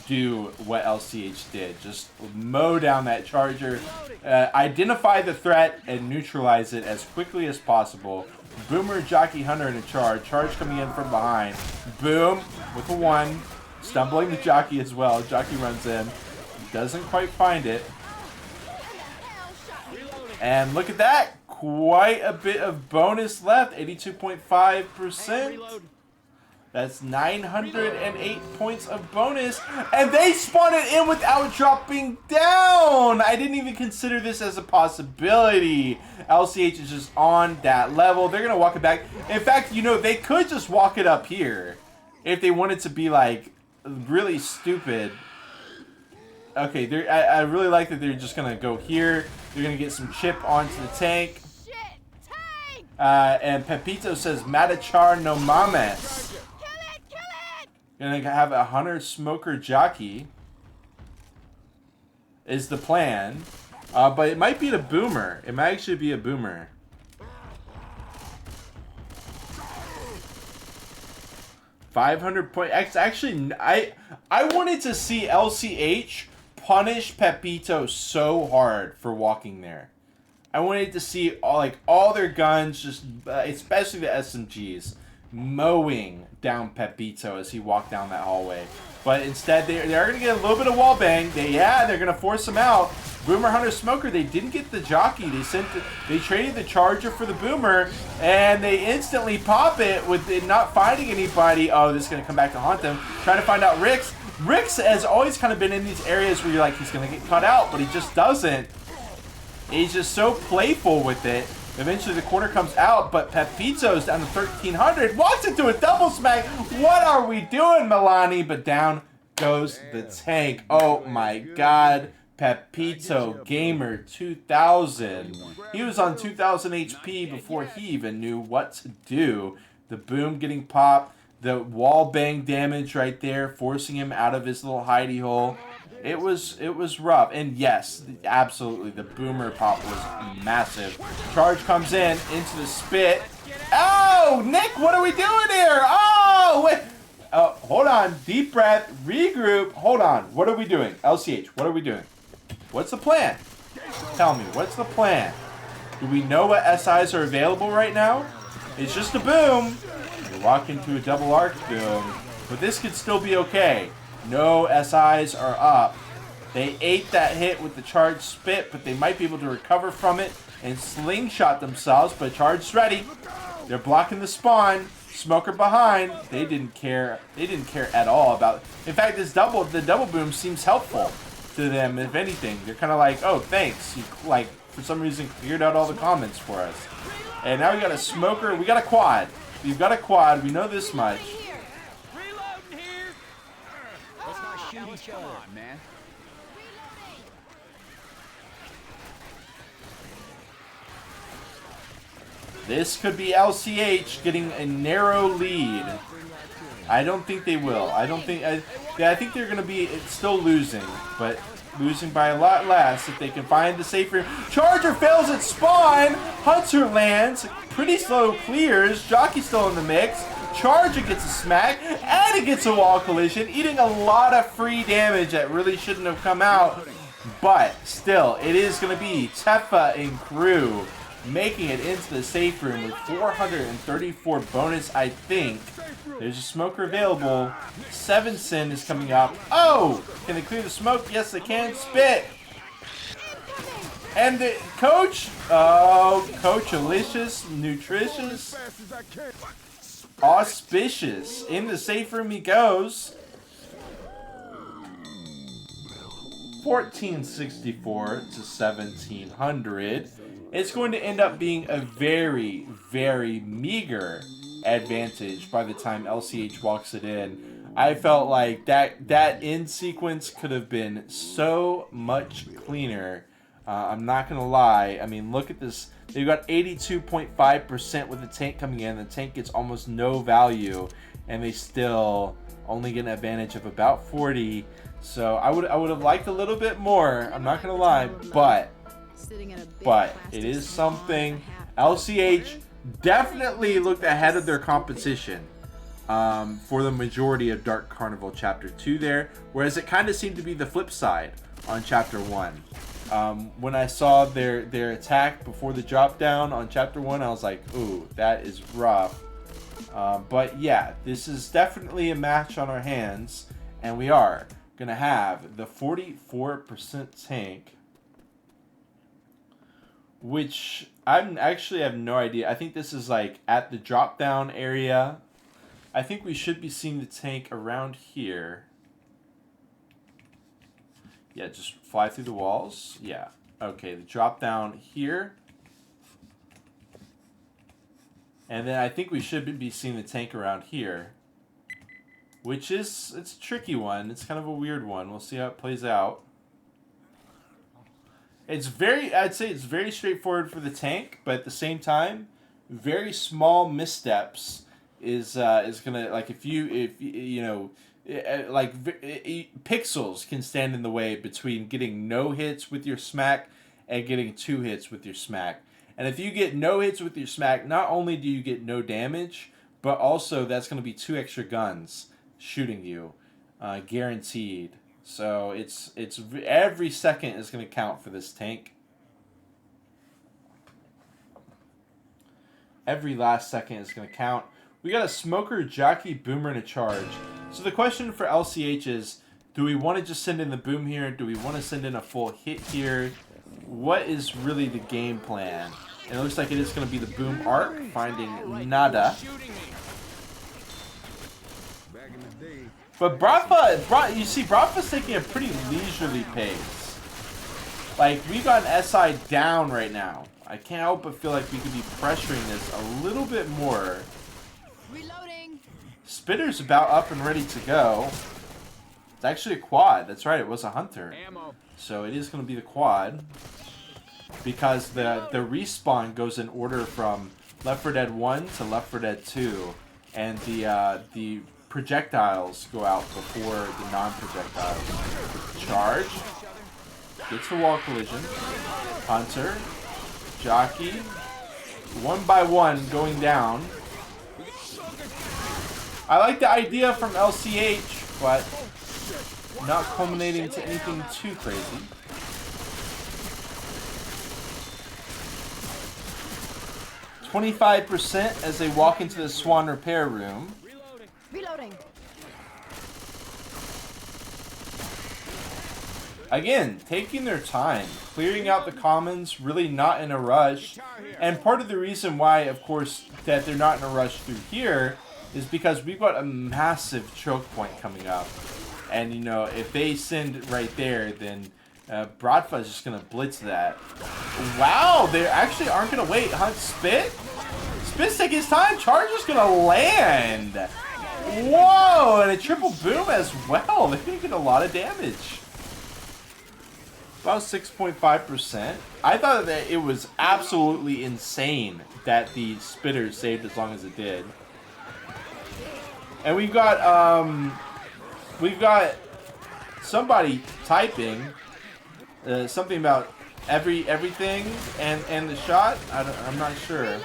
do what LCH did. Just mow down that charger, identify the threat, and neutralize it as quickly as possible. Boomer, Jockey, Hunter in a charge. Charge coming in from behind. Boom with a 1. Stumbling the Jockey as well. Jockey runs in. Doesn't quite find it. And look at that. Quite a bit of bonus left. 82.5%. That's 908 points of bonus. And they spawn it in without dropping down. I didn't even consider this as a possibility. LCH is just on that level. They're going to walk it back. In fact, you know, they could just walk it up here if they wanted to be, like, really stupid. Okay, I really like that they're just going to go here. They're going to get some chip onto the tank. And Pepito says, Matachar no mames. Gonna have a Hunter, Smoker, Jockey is the plan. But it might be the Boomer. It might actually be a Boomer. $500 points. Actually, I wanted to see LCH punish Pepito so hard for walking there. I wanted to see all their guns, just especially the SMGs, mowing down Pepito as he walked down that hallway. But instead, they're going to get a little bit of wall bang. They're going to force him out. Boomer, Hunter, Smoker, they didn't get the Jockey. They traded the Charger for the Boomer, and they instantly pop it with it not finding anybody. Oh, this is going to come back to haunt them. Trying to find out Rix. Rix has always kind of been in these areas where you're like, he's going to get cut out, but he just doesn't. He's just so playful with it. Eventually the corner comes out, but Pepito's down to 1,300. Wants to do a double smack. What are we doing, Milani? But down goes the tank. Oh my god. Pepito Gamer 2000. He was on 2,000 HP before he even knew what to do. The boom getting popped. The wall bang damage right there, forcing him out of his little hidey hole. It was rough. And yes, absolutely, the Boomer pop was massive. Charge comes in into the spit. Oh, Nick, what are we doing here? Oh, wait. Oh, hold on. Deep breath. Regroup. Hold on. What are we doing? LCH, what are we doing? What's the plan? Tell me, what's the plan? Do we know what SIs are available right now? It's just a boom. You walk into a double arc boom. But this could still be okay. No SIs are up. They ate that hit with the charged spit, but they might be able to recover from it and slingshot themselves, but charge's ready. They're blocking the spawn. Smoker behind. They didn't care. They didn't care at all about it. In fact, the double boom seems helpful to them, if anything. They're kind of like, oh, thanks. You, like, for some reason, cleared out all the comments for us. And now we got a Smoker. We got a quad. We've got a quad. We know this much. each Come other. on, man. This could be LCH getting a narrow lead. I don't think they will. I don't think. Yeah, I think they're going to be still losing, but losing by a lot less if they can find the safe room. Charger fails at spawn. Hunter lands. Pretty slow clears. Jockey still in the mix. Charger gets a smack, and it gets a wall collision, eating a lot of free damage that really shouldn't have come out. But still, it is going to be Tefa and crew making it into the safe room with 434 bonus, I think. There's a smoker available. 7 Sin is coming up. Oh! Can they clear the smoke? Yes, they can. Spit! And the coach? Oh, Coach Alicious, nutritious, Fast as I can. auspicious. In the safe room he goes. 1464 to 1700. It's going to end up being a very, very meager advantage by the time LCH walks it in. I felt like that end sequence could have been so much cleaner. I'm not going to lie. I mean, look at this. They've got 82.5% with the tank coming in. The tank gets almost no value, and they still only get an advantage of about 40. So I would have liked a little bit more. I'm not going to lie, but it is something. LCH definitely looked ahead of their competition for the majority of Dark Carnival Chapter 2 there, whereas it kind of seemed to be the flip side on Chapter 1. When I saw their attack before the drop down on Chapter 1, I was like, ooh, that is rough. But yeah, this is definitely a match on our hands, and we are going to have the 44% tank, which I actually have no idea. I think this is like at the drop down area. I think we should be seeing the tank around here. Yeah, just fly through the walls. Yeah. Okay, the drop down here. And then I think we should be seeing the tank around here. Which is, it's a tricky one. It's kind of a weird one. We'll see how it plays out. It's I'd say it's very straightforward for the tank, but at the same time, very small missteps is gonna, like, if you know, like pixels can stand in the way between getting no hits with your smack and getting 2 hits with your smack. And if you get no hits with your smack, not only do you get no damage, but also that's going to be 2 extra guns shooting you, guaranteed. So it's every second is going to count for this tank. Every last second is going to count. We got a smoker, jockey, boomer, and a charge. So the question for LCH is, do we want to just send in the boom here? Do we want to send in a full hit here? What is really the game plan? And it looks like it is going to be the boom arc, finding nada. Back in the day. But you see, Brafa's taking a pretty leisurely pace. Like, we've got an SI down right now. I can't help but feel like we could be pressuring this a little bit more. Reloading. Spitter's about up and ready to go. It's actually a quad. That's right, it was a hunter. Ammo. So it is going to be the quad. Because the respawn goes in order from Left 4 Dead 1 to Left 4 Dead 2. And the projectiles go out before the non-projectiles. Charge. Gets the wall collision. Hunter. Jockey. One by one going down. I like the idea from LCH, but not culminating to anything too crazy. %25% as they walk into the Swan repair room. Reloading. Again, taking their time, clearing out the commons, really not in a rush. And part of the reason why, of course, that they're not in a rush through here is because we've got a massive choke point coming up. And, you know, if they send right there, then Bradfa is just going to blitz that. Wow, they actually aren't going to wait. Hunt Spit? Spit's taking his time. Charger's going to land. Whoa, and a triple boom as well. They're taking a lot of damage. About 6.5%. I thought that it was absolutely insane that the spitter saved as long as it did. And we've got somebody typing something about everything and the shot. I'm not sure.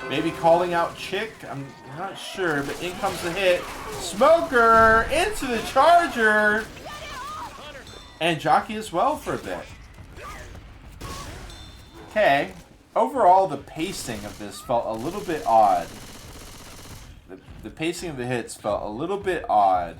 Maybe calling out Chick. I'm not sure, but in comes the hit. Smoker into the charger. And Jockey as well for a bit. Okay. Overall, the pacing of this felt a little bit odd. The pacing of the hits felt a little bit odd.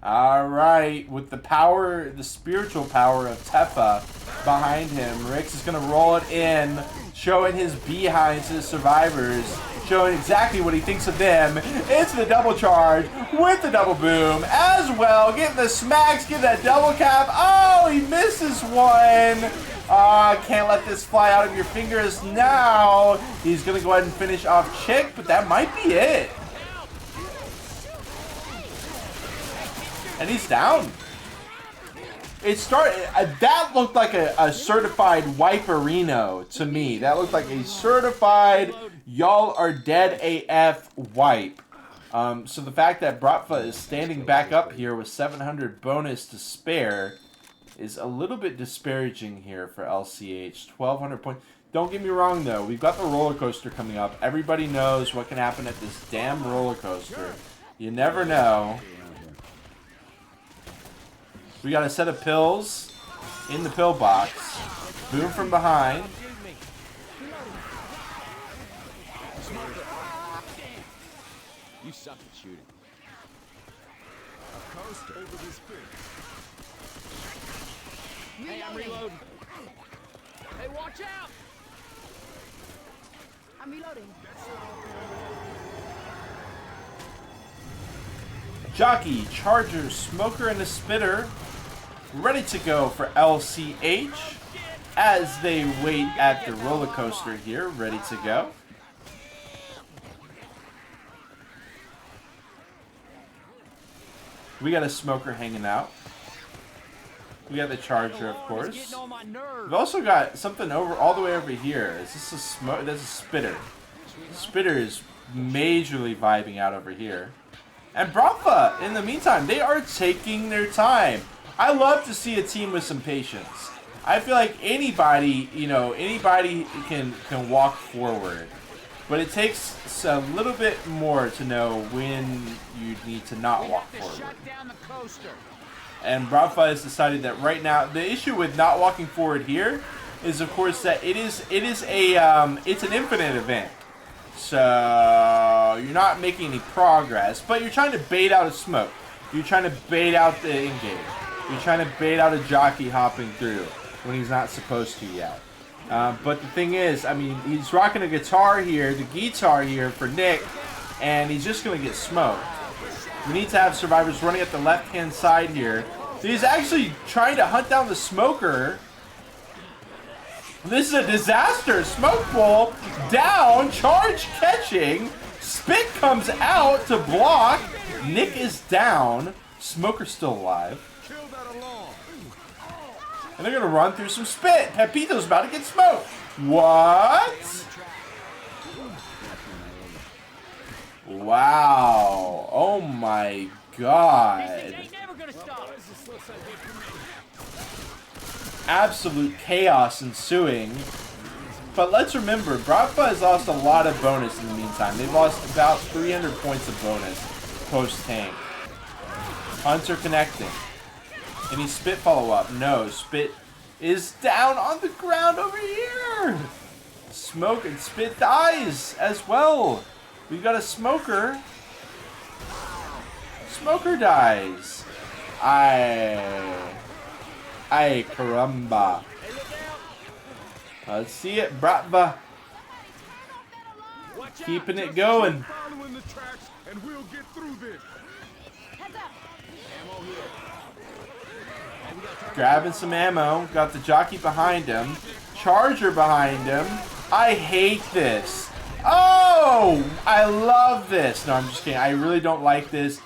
Alright, with the power, the spiritual power of Tefa behind him, Rix is going to roll it in, showing his behind to the survivors, showing exactly what he thinks of them. It's the double charge with the double boom as well, getting the smacks, getting that double cap. Oh, he misses one. Can't let this fly out of your fingers now. He's going to go ahead and finish off Chick, but that might be it. And he's down. It started. That looked like a certified wiperino to me. That looked like a certified y'all are dead AF wipe. So the fact that Bratva is standing back up here with 700 bonus to spare is a little bit disparaging here for LCH. 1,200 points. Don't get me wrong though. We've got the roller coaster coming up. Everybody knows what can happen at this damn roller coaster. You never know. We got a set of pills in the pill box. Boom from behind. You suck at shooting. Hey, I'm reloading. Hey, watch out! I'm reloading. Jockey, Charger, Smoker, and a Spitter ready to go for LCH as they wait at the roller coaster here, ready to go. We got a Smoker hanging out. We got the Charger, of course. We've also got something over all the way over here. Is this a smoke? That's a Spitter. Spitter is majorly vibing out over here. And Bratva, in the meantime, they are taking their time. I love to see a team with some patience. I feel like anybody, anybody can walk forward. But it takes a little bit more to know when you need to not walk forward. And Bratva has decided that right now, the issue with not walking forward here is, of course, that it's an infinite event. So you're not making any progress, but you're trying to bait out a smoke. You're trying to bait out the engage. You're trying to bait out a jockey hopping through when he's not supposed to yet. But the thing is, I mean, he's rocking a guitar here, the guitar here for Nick, and he's just going to get smoked. We need to have survivors running at the left-hand side here. So he's actually trying to hunt down the smoker. This is a disaster. Smoke ball down, charge catching. Spit comes out to block. Nick is down. Smoker's still alive. And they're going to run through some spit. Pepito's about to get smoked. What? Wow. Oh my god. Absolute chaos ensuing. But let's remember, Bratva has lost a lot of bonus in the meantime. They've lost about 300 points of bonus post-tank. Hunter connecting. Any Spit follow-up? No. Spit is down on the ground over here. Smoke and Spit dies as well. We've got a Smoker. Smoker dies. Ay, caramba. Let's see it, brava. Keeping it going. Following the tracks, and we'll get through this. Heads up. Grabbing some ammo. Got the jockey behind him. Charger behind him. I hate this. Oh! I love this. No, I'm just kidding. I really don't like this.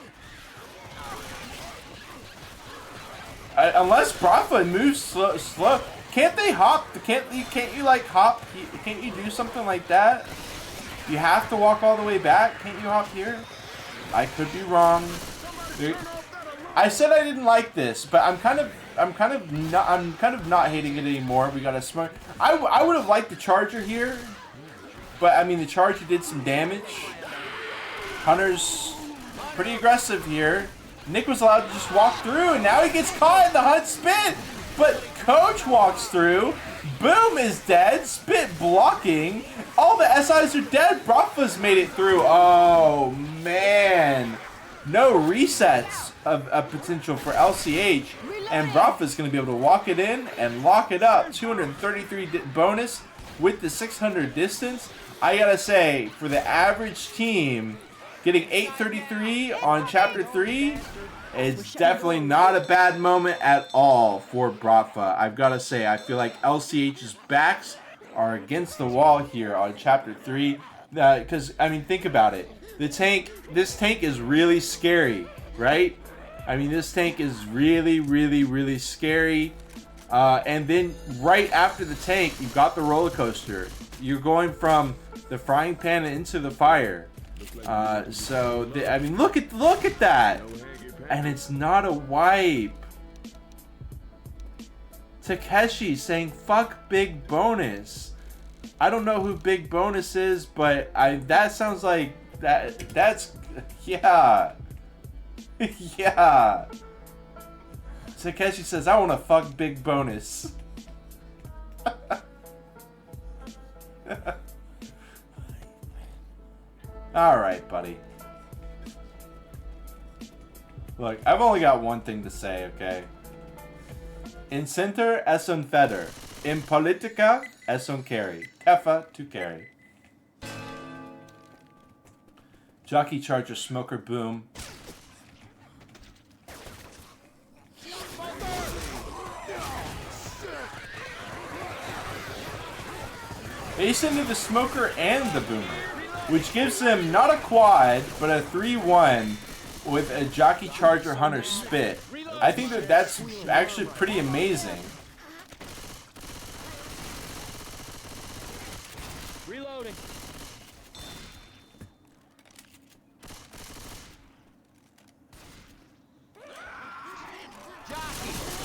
Unless Brafa moves slow. Can't they hop? Can't you like hop? Can't you do something like that? You have to walk all the way back. Can't you hop here? I could be wrong. I said I didn't like this, but I'm kind of not hating it anymore. We got a smoke. I would have liked the charger here, but I mean the charger did some damage. Hunter's pretty aggressive here. Nick was allowed to just walk through, and now he gets caught in the Hunt spit. But Coach walks through. Boom is dead. Spit blocking. All the SIs are dead. Brafa's made it through. Oh, man. No resets of potential for LCH. And Brafa's going to be able to walk it in and lock it up. 233 bonus with the 600 distance. I got to say, for the average team, getting 833 on Chapter 3 is definitely not a bad moment at all for Brafa. I've got to say, I feel like LCH's backs are against the wall here on Chapter 3. Because, I mean, think about it. This tank is really scary, right? I mean, this tank is really, really, really scary. And then right after the tank, you've got the roller coaster. You're going from the frying pan into the fire. I mean, look at that. And it's not a wipe. Takeshi saying fuck Big Bonus. I don't know who Big Bonus is, but that sounds like that's yeah. Yeah. Takeshi says I want to fuck Big Bonus. All right, buddy. Look, I've only got one thing to say, okay? In center, es un feather. In politica, es un carry. Tefa to carry. Jockey Charger, Smoker Boom. Ace into the Smoker and the Boomer, which gives him not a quad, but a 3-1 with a Jockey Charger Hunter Spit. I think that's actually pretty amazing. Reloading.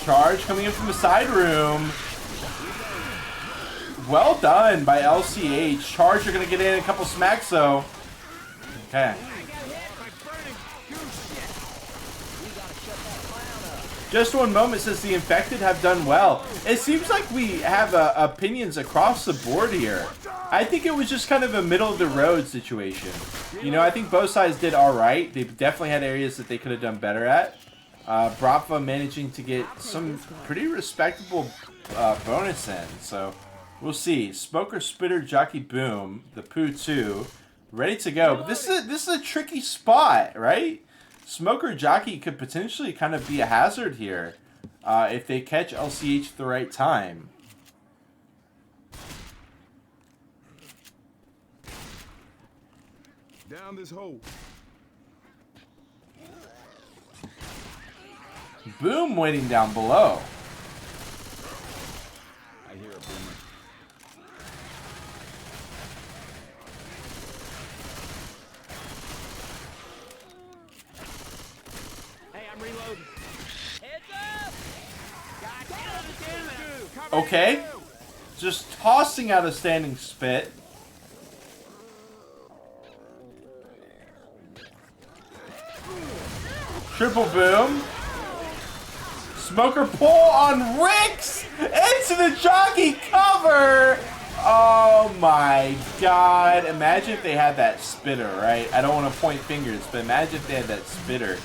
Charge coming in from the side room. Well done by LCH. Charge are going to get in a couple smacks though. Okay. Just one moment says the infected have done well. It seems like we have opinions across the board here. I think it was just kind of a middle of the road situation. You know, I think both sides did all right. They definitely had areas that they could have done better at. Brafa managing to get some pretty respectable bonus in. So we'll see. Smoker, Spitter, Jockey Boom, the Poo 2, ready to go. But this is a tricky spot, right? Smoker Jockey could potentially kind of be a hazard here if they catch LCH at the right time. Down this hole. Boom waiting down below. I hear a boomer. Hey, I'm reloading. Heads up! Okay. Just tossing out a standing spit. Triple boom. Smoker pull on Ricks into the jockey cover. Oh my god. Imagine if they had that spitter, right? I don't want to point fingers, but imagine if they had that spitter.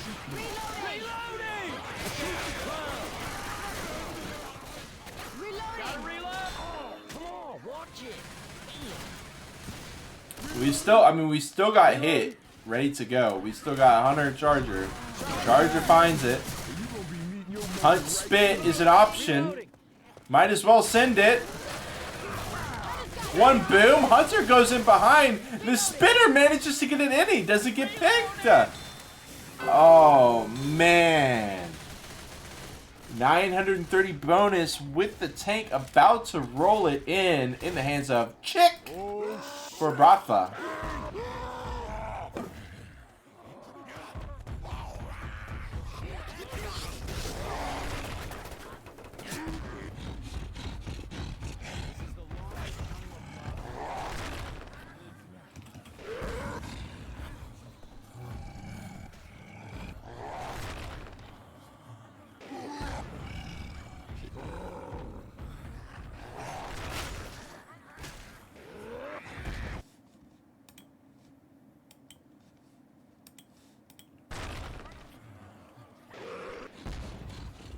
We still got hit. Ready to go. We still got Hunter Charger. Charger finds it. Hunt Spit is an option. Might as well send it. One boom. Hunter goes in behind. The Spitter manages to get it in. He doesn't get picked. Oh, man. 930 bonus with the tank about to roll it in the hands of Chick for Bratva.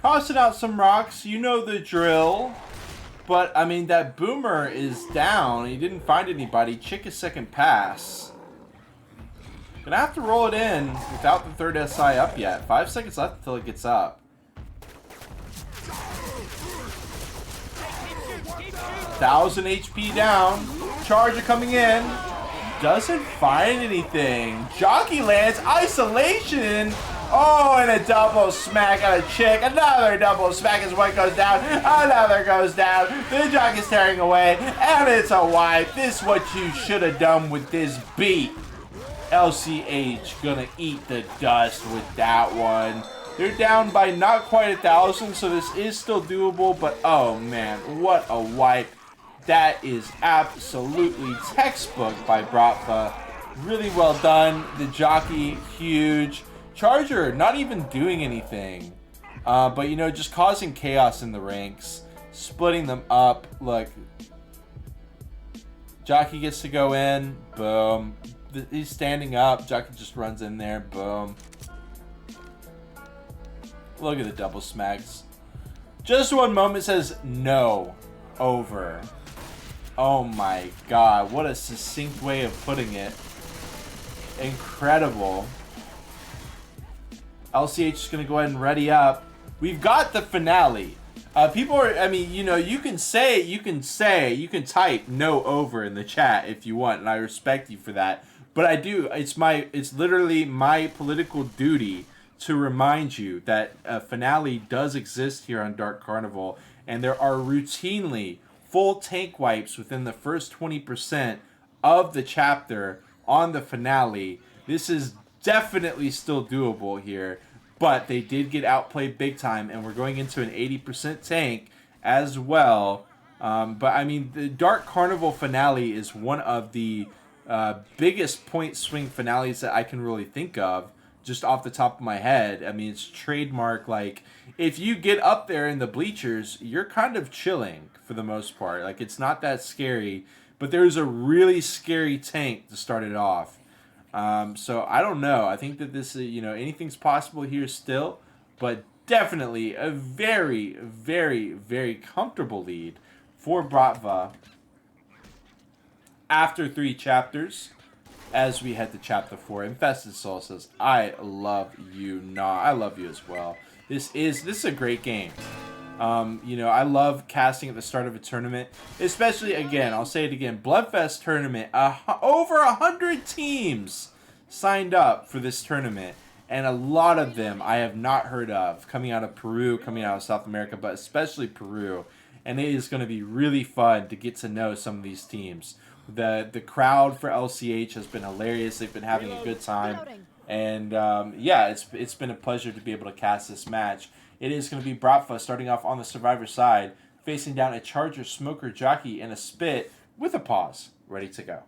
Tossing out some rocks, you know the drill. But, I mean, that Boomer is down. He didn't find anybody. Chick is second pass. Gonna have to roll it in without the third SI up yet. 5 seconds left until it gets up. 1000 HP down. Charger coming in. Doesn't find anything. Jockey lands. Isolation. Oh, and a double smack on a Chick. Another double smack as one goes down. Another goes down. The Jockey's tearing away. And it's a wipe. This is what you should have done with this beat. LCH gonna eat the dust with that one. They're down by not quite 1,000, so this is still doable. But, oh, man, what a wipe. That is absolutely textbook by Bratva. Really well done. The Jockey, huge. Charger, not even doing anything. But, you know, just causing chaos in the ranks. Splitting them up. Look. Jockey gets to go in. Boom. He's standing up. Jockey just runs in there. Boom. Look at the double smacks. Just one moment says no. Over. Oh my god. What a succinct way of putting it. Incredible. LCH is going to go ahead and ready up. We've got the finale. People are, I mean, you know, you can type no over in the chat if you want, and I respect you for that. But I do, it's literally my political duty to remind you that a finale does exist here on Dark Carnival, and there are routinely full tank wipes within the first 20% of the chapter on the finale. This is definitely still doable here, but they did get outplayed big time, and we're going into an 80% tank as well. But I mean, the Dark Carnival finale is one of the biggest point swing finales that I can really think of just off the top of my head. I mean, it's trademark. Like, if you get up there in the bleachers, you're kind of chilling for the most part. Like, it's not that scary, but there's a really scary tank to start it off. So I don't know. I think that this, you know, anything's possible here still, but definitely a very, very, very comfortable lead for Bratva after 3 chapters as we head to chapter 4. Infested Soul says, I love you. Nah, I love you as well. This is a great game. You know, I love casting at the start of a tournament, especially, again, I'll say it again, Bloodfest tournament. Over 100 teams signed up for this tournament, and a lot of them I have not heard of, coming out of Peru, coming out of South America, but especially Peru. And it is going to be really fun to get to know some of these teams. The crowd for LCH has been hilarious. They've been having a good time. And yeah, it's been a pleasure to be able to cast this match. It is going to be Bratva starting off on the Survivor side, facing down a Charger, Smoker, Jockey, and a Spit with a pause, ready to go.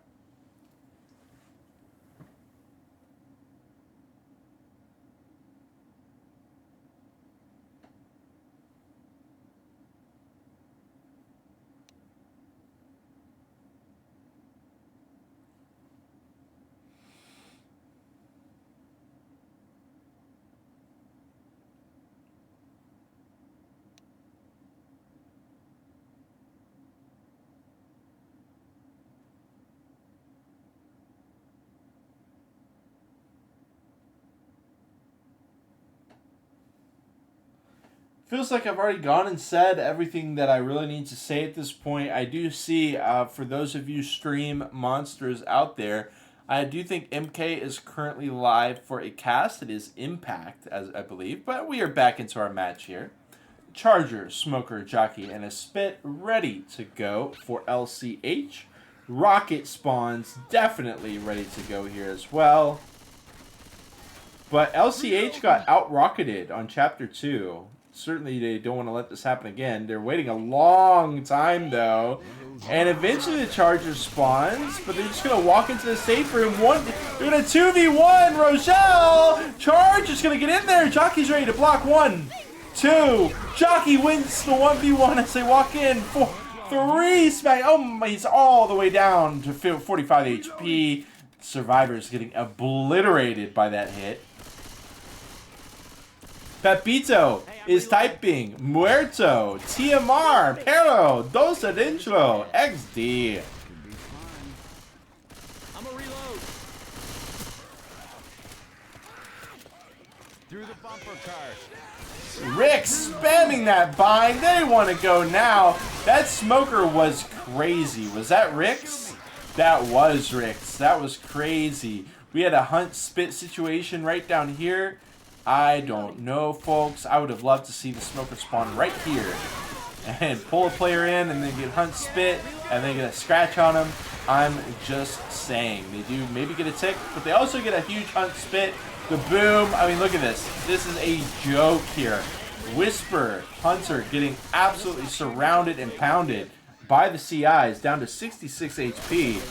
Feels like I've already gone and said everything that I really need to say at this point. I do see, for those of you stream monsters out there, I do think MK is currently live for a cast. It is Impact, as I believe, but we are back into our match here. Charger, Smoker, Jockey, and a Spit ready to go for LCH. Rocket spawns definitely ready to go here as well. But LCH got out-rocketed on Chapter 2. Certainly they don't want to let this happen again. They're waiting a long time, though. And eventually the Charger spawns, but they're just going to walk into the safe room. They're going to 2v1 Rochelle! Charge is going to get in there. Jockey's ready to block 1, 2. Jockey wins the 1v1 as they walk in. 4, 3 smack. Oh, he's all the way down to 45 HP. Survivor's getting obliterated by that hit. Pepito is typing Muerto, TMR, Pero, Dos Adentro, XD. I'm a reload. Through the bumper cars. Rick spamming that bind. They want to go now. That Smoker was crazy. Was that Rick's? That was Rick's. That was crazy. We had a Hunt Spit situation right down here. I don't know, folks. I would have loved to see the Smoker spawn right here and pull a player in and then get Hunt Spit and then get a scratch on him. I'm just saying. They do maybe get a tick, but they also get a huge Hunt Spit. The boom. I mean, look at this. This is a joke here. Whisper, Hunter getting absolutely surrounded and pounded by the CIs down to 66 HP.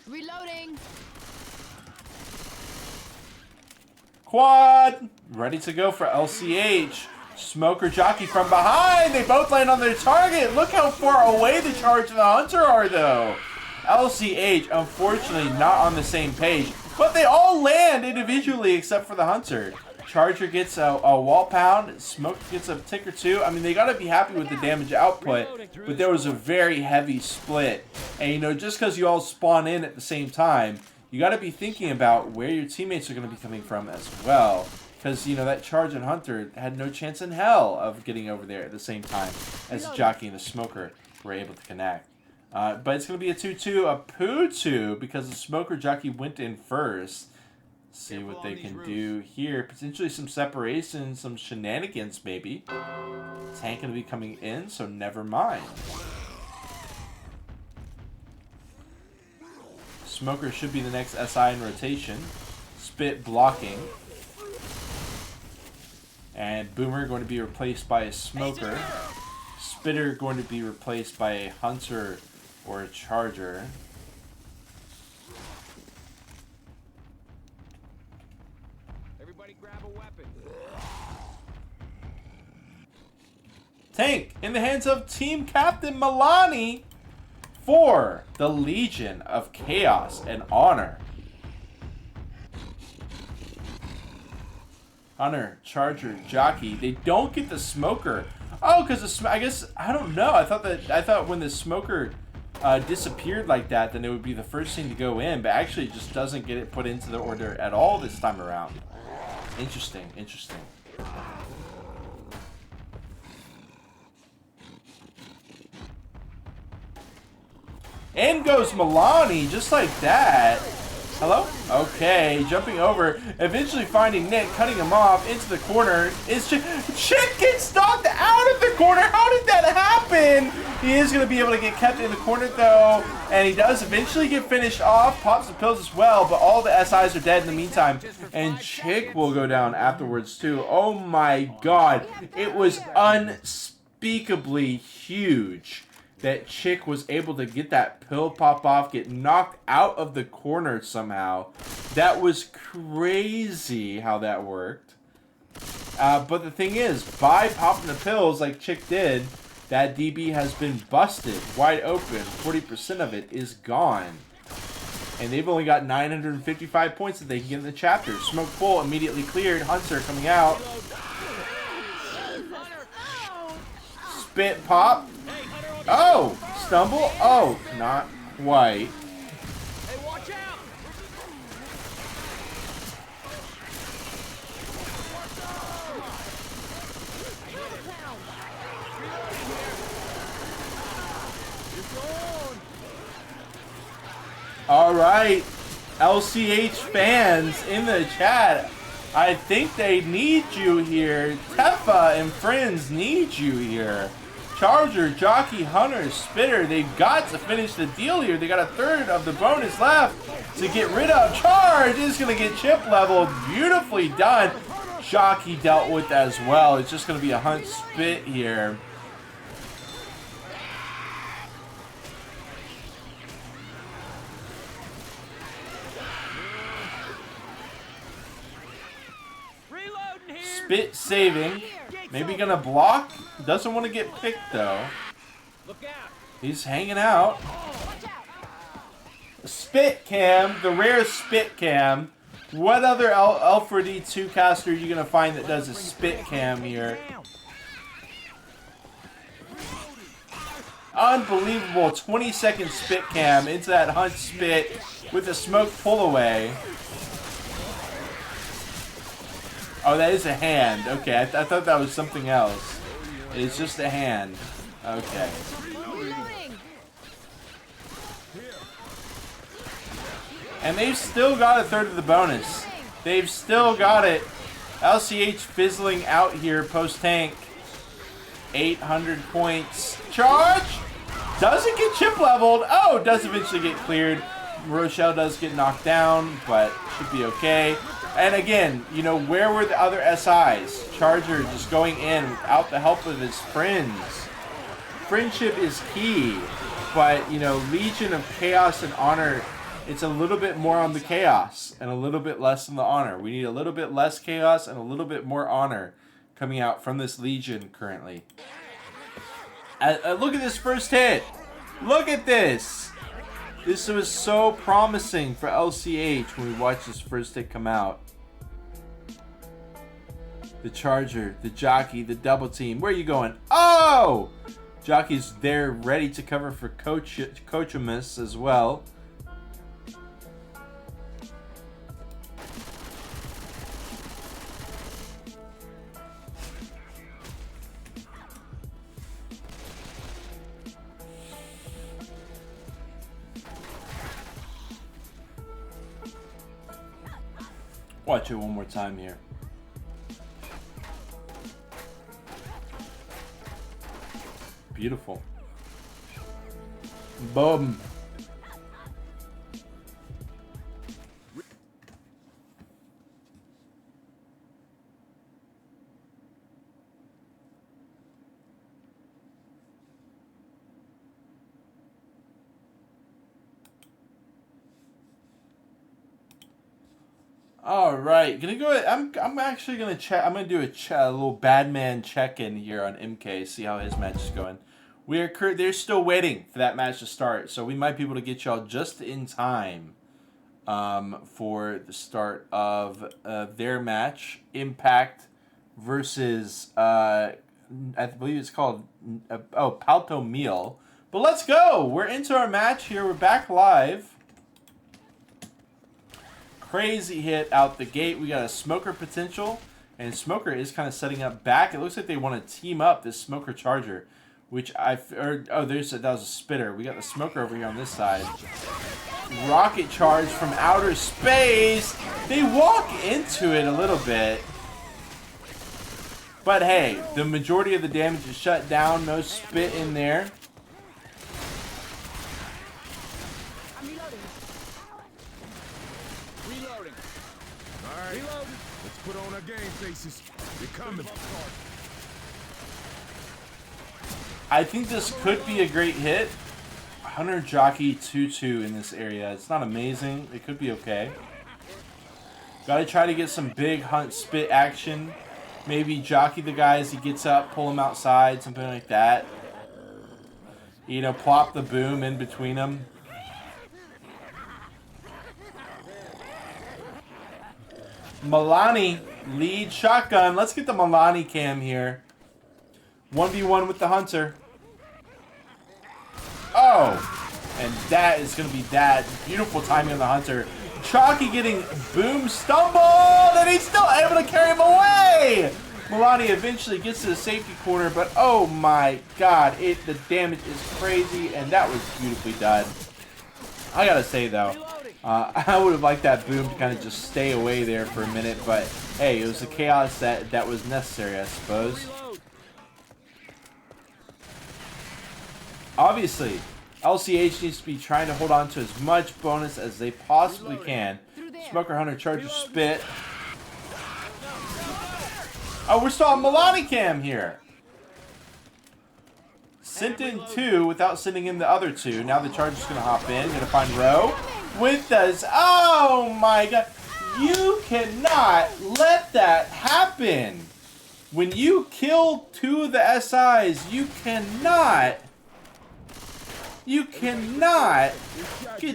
Reloading. Quad! Ready to go for LCH. Smoker, Jockey from behind. They both land on their target. Look how far away the Charge and the Hunter are, though. LCH, unfortunately, not on the same page. But they all land individually except for the Hunter. Charger gets a wall pound. Smoker gets a tick or two. I mean, they got to be happy with the damage output. But there was a very heavy split. And, you know, just because you all spawn in at the same time, you got to be thinking about where your teammates are going to be coming from as well. Because, you know, that Charge and Hunter had no chance in hell of getting over there at the same time as Jockey and the Smoker were able to connect. But it's going to be a 2-2, a poo-2, because the Smoker Jockey went in first. See what they can do here. Potentially some separation, some shenanigans maybe. Tank going to be coming in, so never mind. Smoker should be the next SI in rotation. Spit blocking. And Boomer going to be replaced by a Smoker. Spitter going to be replaced by a Hunter or a Charger. Everybody grab a weapon. Tank in the hands of Team Captain Milani for the Legion of Chaos and Honor. Hunter, Charger, Jockey. They don't get the Smoker. Oh, because I guess I don't know. I thought when the Smoker disappeared like that, then it would be the first thing to go in, but actually it just doesn't get it put into the order at all this time around. Interesting, interesting. In goes Milani, just like that. Hello? Okay, jumping over, eventually finding Nick, cutting him off into the corner. Chick gets knocked out of the corner. How did that happen? He is going to be able to get kept in the corner, though, and he does eventually get finished off. Pops the pills as well, but all the SIs are dead in the meantime, and Chick will go down afterwards, too. Oh, my God. It was unspeakably huge that Chick was able to get that pill pop off, get knocked out of the corner somehow. That was crazy how that worked. But the thing is, by popping the pills like Chick did, that DB has been busted wide open. 40% of it is gone. And they've only got 955 points that they can get in the chapter. Smoke full, immediately cleared. Hunter coming out. Spit pop. Oh, stumble. Oh, not white. Hey, watch out! All right, LCH fans in the chat, I think they need you here. Tefa and friends need you here. Charger, Jockey, Hunter, Spitter, they've got to finish the deal here. They got a third of the bonus left to get rid of. Charge is going to get chip leveled. Beautifully done. Jockey dealt with as well. It's just going to be a Hunt Spit here. Spit saving. Maybe gonna block. Doesn't want to get picked though. Look out! He's hanging out. Spit cam. The rare spit cam. What other L4D2 caster are you gonna find that does a spit cam here? Unbelievable. 20-second spit cam into that Hunt Spit with a smoke pull away. Oh, that is a hand. Okay, I thought that was something else. It's just a hand. Okay. Reloading. And they've still got a third of the bonus. They've still got it. LCH fizzling out here post-tank. 800 points. Charge! Doesn't get chip leveled. Oh, does eventually get cleared. Rochelle does get knocked down, but should be okay. And again, you know, where were the other SIs? Charger just going in without the help of his friends. Friendship is key, but, you know, Legion of Chaos and Honor, it's a little bit more on the Chaos and a little bit less on the Honor. We need a little bit less Chaos and a little bit more Honor coming out from this Legion currently. Look at this first hit. Look at this. This was so promising for LCH when we watched this first hit come out. The Charger, the Jockey, the double team. Where are you going? Oh! Jockey's there ready to cover for Coachamus as well. Watch it one more time here. Beautiful. Boom. All right, gonna go. I'm actually gonna check. I'm gonna do a little bad man check-in here on MK. See how his match is going. They're still waiting for that match to start, so we might be able to get y'all just in time for the start of their match. Impact versus I believe it's called Palto Meal. But let's go. We're into our match here. We're back live. Crazy hit out the gate. We got a Smoker potential, and Smoker is kind of setting up back. It looks like they want to team up this Smoker Charger, which that was a Spitter. We got the Smoker over here on this side. Rocket charge from outer space. They walk into it a little bit, but hey, the majority of the damage is shut down. No spit in there. Put on our game faces. They're coming. I think this could be a great hit. Hunter Jockey 2-2 in this area. It's not amazing. It could be okay. Gotta try to get some big Hunt Spit action. Maybe Jockey the guy as he gets up, pull him outside, something like that. You know, plop the boom in between them. Milani, lead shotgun. Let's get the Milani cam here. 1v1 with the Hunter. Oh! And that is going to be that beautiful timing on the Hunter. Chalky getting boom stumbled, and he's still able to carry him away. Milani eventually gets to the safety corner, but oh my god, the damage is crazy, and that was beautifully done. I gotta say though, I would have liked that boom to kind of just stay away there for a minute, but hey, it was the chaos that was necessary, I suppose. Obviously, LCH needs to be trying to hold on to as much bonus as they possibly can. Smoker Hunter charges spit. Oh, we're still on Milani Cam here. Sent in 2 without sending in the other 2. Now the charge is going to hop in. Going to find Rowe with us. Oh my god. You cannot let that happen. When you kill 2 of the SIs, you cannot get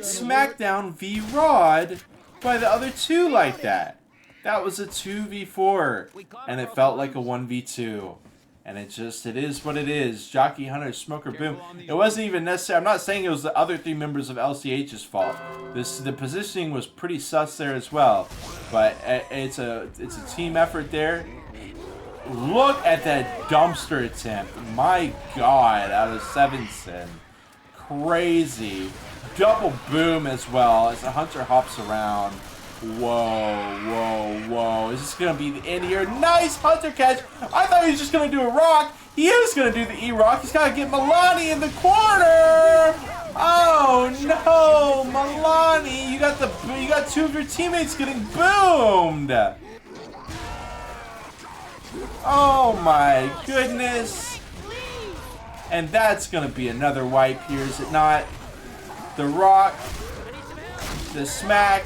Smackdown v-Rod by the other 2 like that. That was a 2v4, and it felt like a 1v2. And it is what it is. Jockey, Hunter, Smoker, boom. It wasn't even necessary. I'm not saying it was the other 3 members of LCH's fault. The positioning was pretty sus there as well. But it's a team effort there. Look at that dumpster attempt. My god, out of 7 sin. Crazy. Double boom as well as the Hunter hops around. Whoa. Is this going to be the end here? Nice Hunter catch. I thought he was just going to do a rock. He is going to do the E-rock. He's got to get Milani in the corner. Oh, no. Milani, you got 2 of your teammates getting boomed. Oh, my goodness. And that's going to be another wipe here, is it not? The rock. The smack.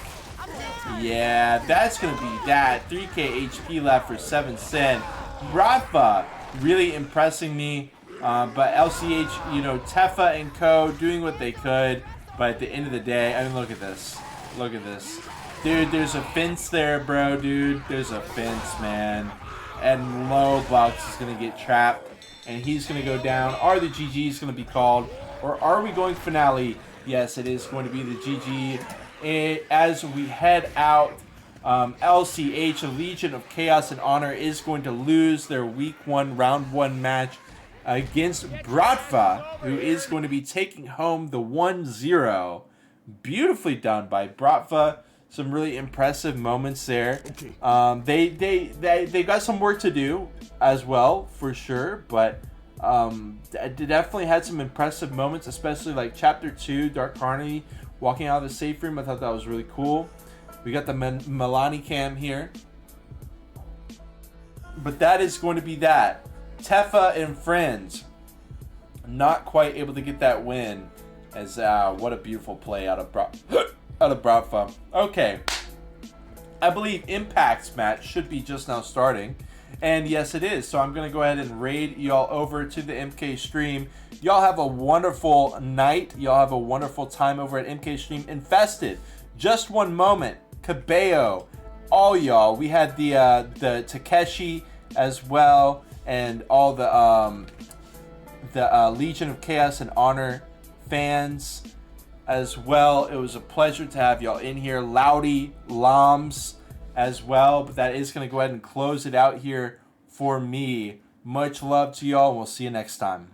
Yeah, that's going to be that. 3k HP left for 7 Sen. Rafa really impressing me. But LCH, Tefa and Co. doing what they could. But at the end of the day, I mean, look at this. Look at this. Dude, there's a fence there, bro, dude. There's a fence, man. And Lowbox is going to get trapped. And he's going to go down. Are the GGs going to be called? Or are we going finale? Yes, it is going to be the GG. As we head out, LCH, a Legion of Chaos and Honor, is going to lose their Week 1, Round 1 match against Bratva, who is going to be taking home the 1-0. Beautifully done by Bratva. Some really impressive moments there. They got some work to do as well, for sure, but they definitely had some impressive moments, especially like Chapter 2, Dark Carnival, walking out of the safe room. I thought that was really cool. We got the Milani Cam here. But that is going to be that. Tefa and friends not quite able to get that win. As what a beautiful play out of Bratva. Okay. I believe Impact's match should be just now starting. And yes, it is. So I'm going to go ahead and raid y'all over to the MK stream. Y'all have a wonderful night. Y'all have a wonderful time over at MK stream. Infested. Just one moment. Cabello. All y'all. We had the Takeshi as well. And all the Legion of Chaos and Honor fans as well. It was a pleasure to have y'all in here. Loudy, Lams as well. But that is going to go ahead and close it out here for me. Much love to y'all, and we'll see you next time.